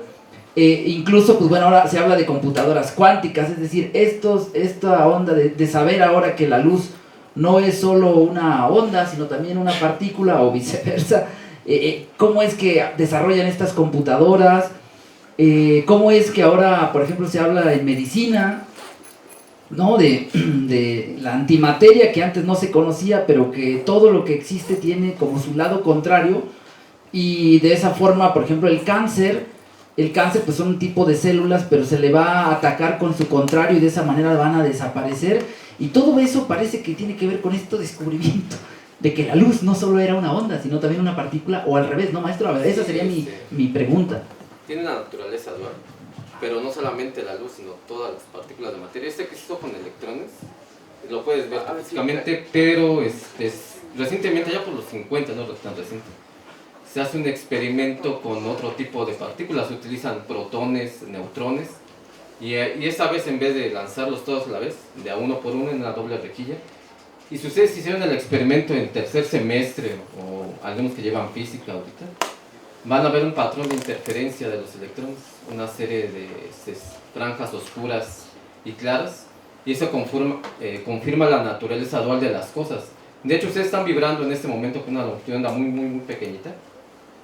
Incluso, pues bueno, ahora se habla de computadoras cuánticas, es decir, esta onda de saber ahora que la luz no es solo una onda, sino también una partícula o viceversa. ¿Cómo es que desarrollan estas computadoras? ¿Cómo es que ahora, por ejemplo, se habla en medicina, ¿no? de la antimateria que antes no se conocía, pero que todo lo que existe tiene como su lado contrario, y de esa forma, por ejemplo, el cáncer pues son un tipo de células, pero se le va a atacar con su contrario y de esa manera van a desaparecer, y todo eso parece que tiene que ver con este descubrimiento de que la luz no solo era una onda, sino también una partícula, o al revés, ¿no, maestro? A ver, esa sería mi pregunta. Tiene una naturaleza dual, pero no solamente la luz, sino todas las partículas de materia. Que se hizo con electrones, lo puedes ver físicamente, pero recientemente, ya por los 50, no tan reciente, se hace un experimento con otro tipo de partículas. Se utilizan protones, neutrones, y esta vez, en vez de lanzarlos todos a la vez, de a uno por uno en una doble rejilla. Y si ustedes hicieron el experimento en tercer semestre, o algunos que llevan física ahorita, van a ver un patrón de interferencia de los electrones, una serie de franjas oscuras y claras, y eso confirma la naturaleza dual de las cosas. De hecho, ustedes están vibrando en este momento con una longitud de onda muy, muy, muy pequeñita,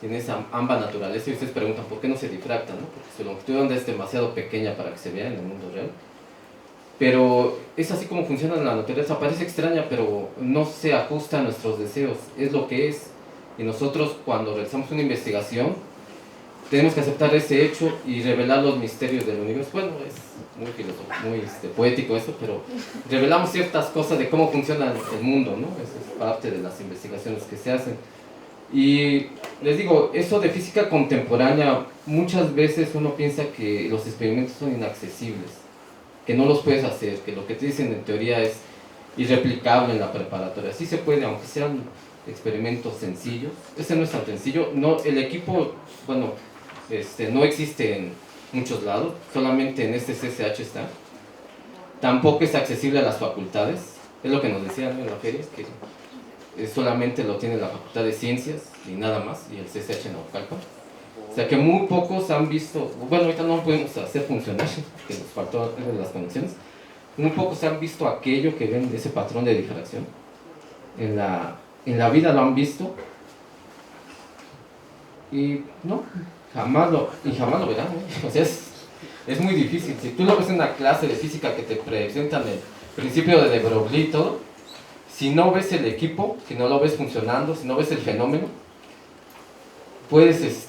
tiene esa ambas naturaleza, y ustedes preguntan por qué no se difracta, ¿no? Porque su longitud de onda es demasiado pequeña para que se vea en el mundo real. Pero es así como funciona la naturaleza. Parece extraña, pero no se ajusta a nuestros deseos, es lo que es. Y nosotros, cuando realizamos una investigación, tenemos que aceptar ese hecho y revelar los misterios del universo. Bueno, es muy filosófico, muy poético eso, pero revelamos ciertas cosas de cómo funciona el mundo, ¿no? Eso es parte de las investigaciones que se hacen. Y les digo, eso de física contemporánea, muchas veces uno piensa que los experimentos son inaccesibles, que no los puedes hacer, que lo que te dicen en teoría es irreplicable en la preparatoria. Sí se puede, aunque sean experimentos sencillos. Ese no es tan sencillo. No, el equipo, bueno, no existe en muchos lados, solamente en este CCH está. Tampoco es accesible a las facultades, es lo que nos decían en la feria, es que solamente lo tiene la Facultad de Ciencias y nada más, y el CCH en Naucalpan. O sea que muy pocos han visto, bueno, ahorita no podemos hacer funcionar, que nos faltó algo de las conexiones, muy pocos han visto aquello que ven, ese patrón de difracción. En la vida lo han visto, y no, jamás lo verán, ¿eh? O sea, es muy difícil. Si tú lo ves en una clase de física que te presentan el principio de De Broglie y todo, si no ves el equipo, si no lo ves funcionando, si no ves el fenómeno, puedes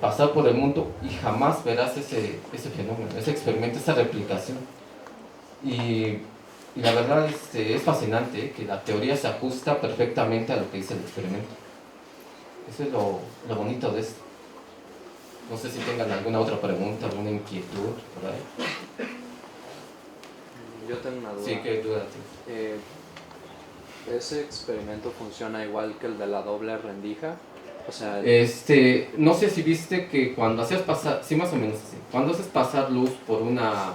pasar por el mundo y jamás verás ese fenómeno, ese experimento, esa replicación. Y la verdad es fascinante, que la teoría se ajusta perfectamente a lo que dice el experimento. Eso es lo bonito de esto. No sé si tengan alguna otra pregunta, alguna inquietud por ahí. Yo tengo una duda. Sí, ¿qué duda tienes? ¿Ese experimento funciona igual que el de la doble rendija? O sea, no sé si viste que cuando hacías pasar, sí, más o menos así, cuando haces pasar luz por una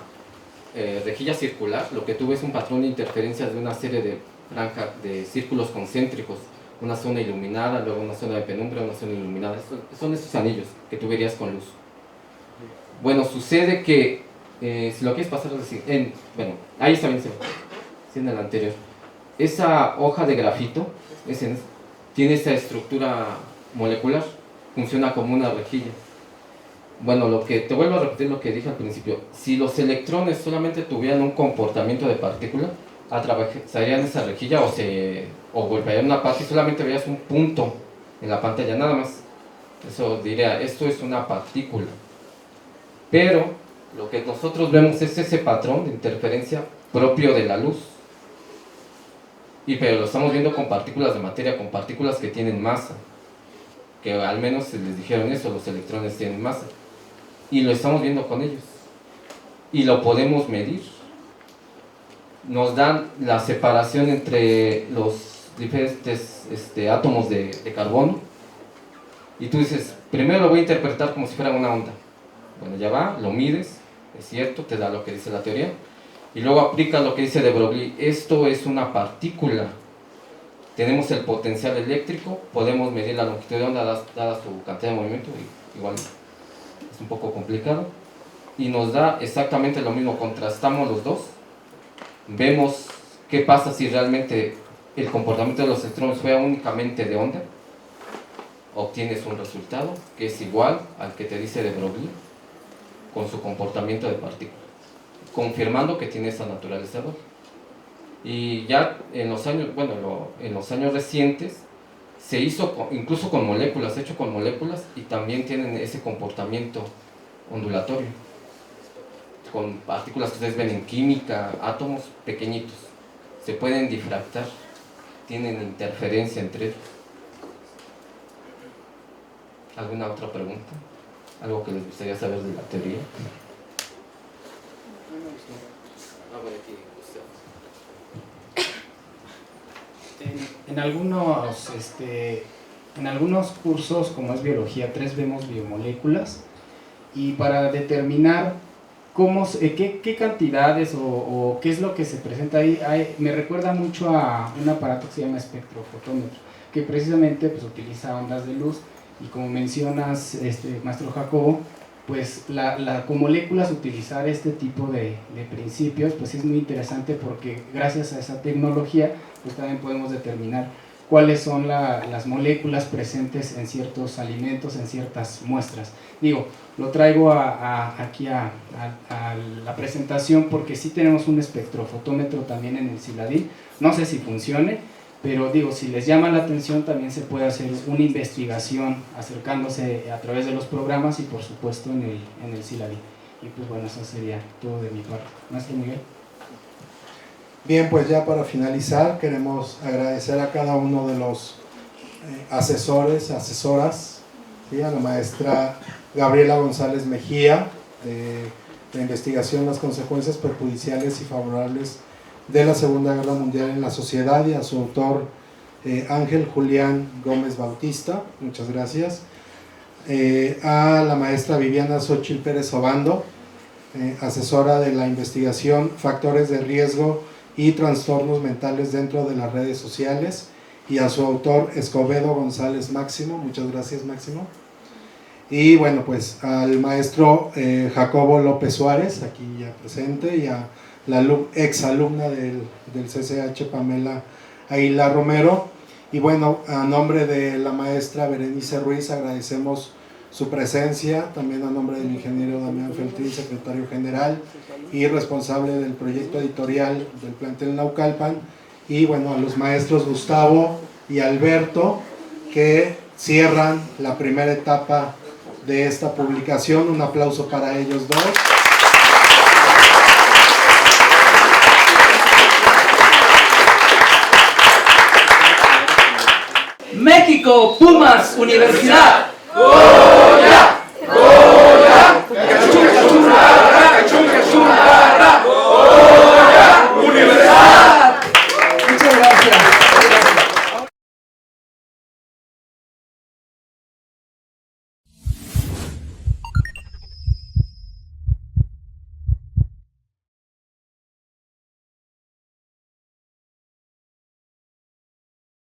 rejilla circular, lo que tú ves es un patrón de interferencias de una serie de franjas, de círculos concéntricos, una zona iluminada, luego una zona de penumbra, una zona iluminada. Son esos anillos que tú verías con luz. Bueno, sucede que, si lo quieres pasar, es decir, bueno, ahí está bien, sí, en el anterior. Esa hoja de grafito, tiene esa estructura molecular, funciona como una rejilla. Bueno, te vuelvo a repetir lo que dije al principio. Si los electrones solamente tuvieran un comportamiento de partícula, atravesarían esa rejilla o golpearían una parte y solamente verías un punto en la pantalla, nada más. Eso diría, esto es una partícula. Pero lo que nosotros vemos es ese patrón de interferencia propio de la luz. Pero lo estamos viendo con partículas de materia, con partículas que tienen masa. Que al menos les dijeron eso, los electrones tienen masa. Y lo estamos viendo con ellos. Y lo podemos medir. Nos dan la separación entre los diferentes átomos de carbono. Y tú dices, primero lo voy a interpretar como si fuera una onda. Bueno, ya va, lo mides, es cierto, te da lo que dice la teoría. Y luego aplicas lo que dice de Broglie. Esto es una partícula. Tenemos el potencial eléctrico, podemos medir la longitud de onda dada su cantidad de movimiento, igual es un poco complicado, y nos da exactamente lo mismo. Contrastamos los dos, vemos qué pasa si realmente el comportamiento de los electrones fuera únicamente de onda. Obtienes un resultado que es igual al que te dice de Broglie con su comportamiento de partícula, confirmando que tiene esa naturaleza. Y ya en los años recientes se hizo incluso con moléculas, hecho con moléculas, y también tienen ese comportamiento ondulatorio, con partículas que ustedes ven en química, átomos pequeñitos, se pueden difractar, tienen interferencia entre ellos. ¿Alguna otra pregunta? ¿Algo que les gustaría saber de la teoría? En algunos cursos, como es Biología 3, vemos biomoléculas, y para determinar qué cantidades o qué es lo que se presenta ahí, me recuerda mucho a un aparato que se llama espectrofotómetro, que precisamente pues, utiliza ondas de luz, y como mencionas, maestro Jacobo, pues con moléculas utilizar este tipo de principios pues es muy interesante, porque gracias a esa tecnología pues también podemos determinar cuáles son las moléculas presentes en ciertos alimentos, en ciertas muestras. Digo, lo traigo aquí a la presentación porque sí tenemos un espectrofotómetro también en el CILADI. No sé si funcione, pero digo, si les llama la atención también se puede hacer una investigación acercándose a través de los programas y por supuesto en el CILADI. Y pues bueno, eso sería todo de mi parte. Maestro Miguel. Bien, pues ya para finalizar queremos agradecer a cada uno de los asesores, asesoras, ¿sí? A la maestra Gabriela González Mejía, de investigación las consecuencias perjudiciales y favorables de la Segunda Guerra Mundial en la sociedad, y a su autor Ángel Julián Gómez Bautista, muchas gracias. A la maestra Viviana Xochitl Pérez Obando, asesora de la investigación Factores de Riesgo y Trastornos Mentales dentro de las redes sociales, y a su autor Escobedo González Máximo, muchas gracias Máximo. Y bueno, pues al maestro Jacobo López Suárez, aquí ya presente, y a la exalumna del CCH Pamela Aguilar Romero. Y bueno, a nombre de la maestra Berenice Ruiz agradecemos su presencia, también a nombre del ingeniero Damián Feltrín, secretario general y responsable del proyecto editorial del plantel Naucalpan, y bueno, a los maestros Gustavo y Alberto, que cierran la primera etapa de esta publicación. Un aplauso para ellos dos. México, Pumas, Universidad. ¡Oh!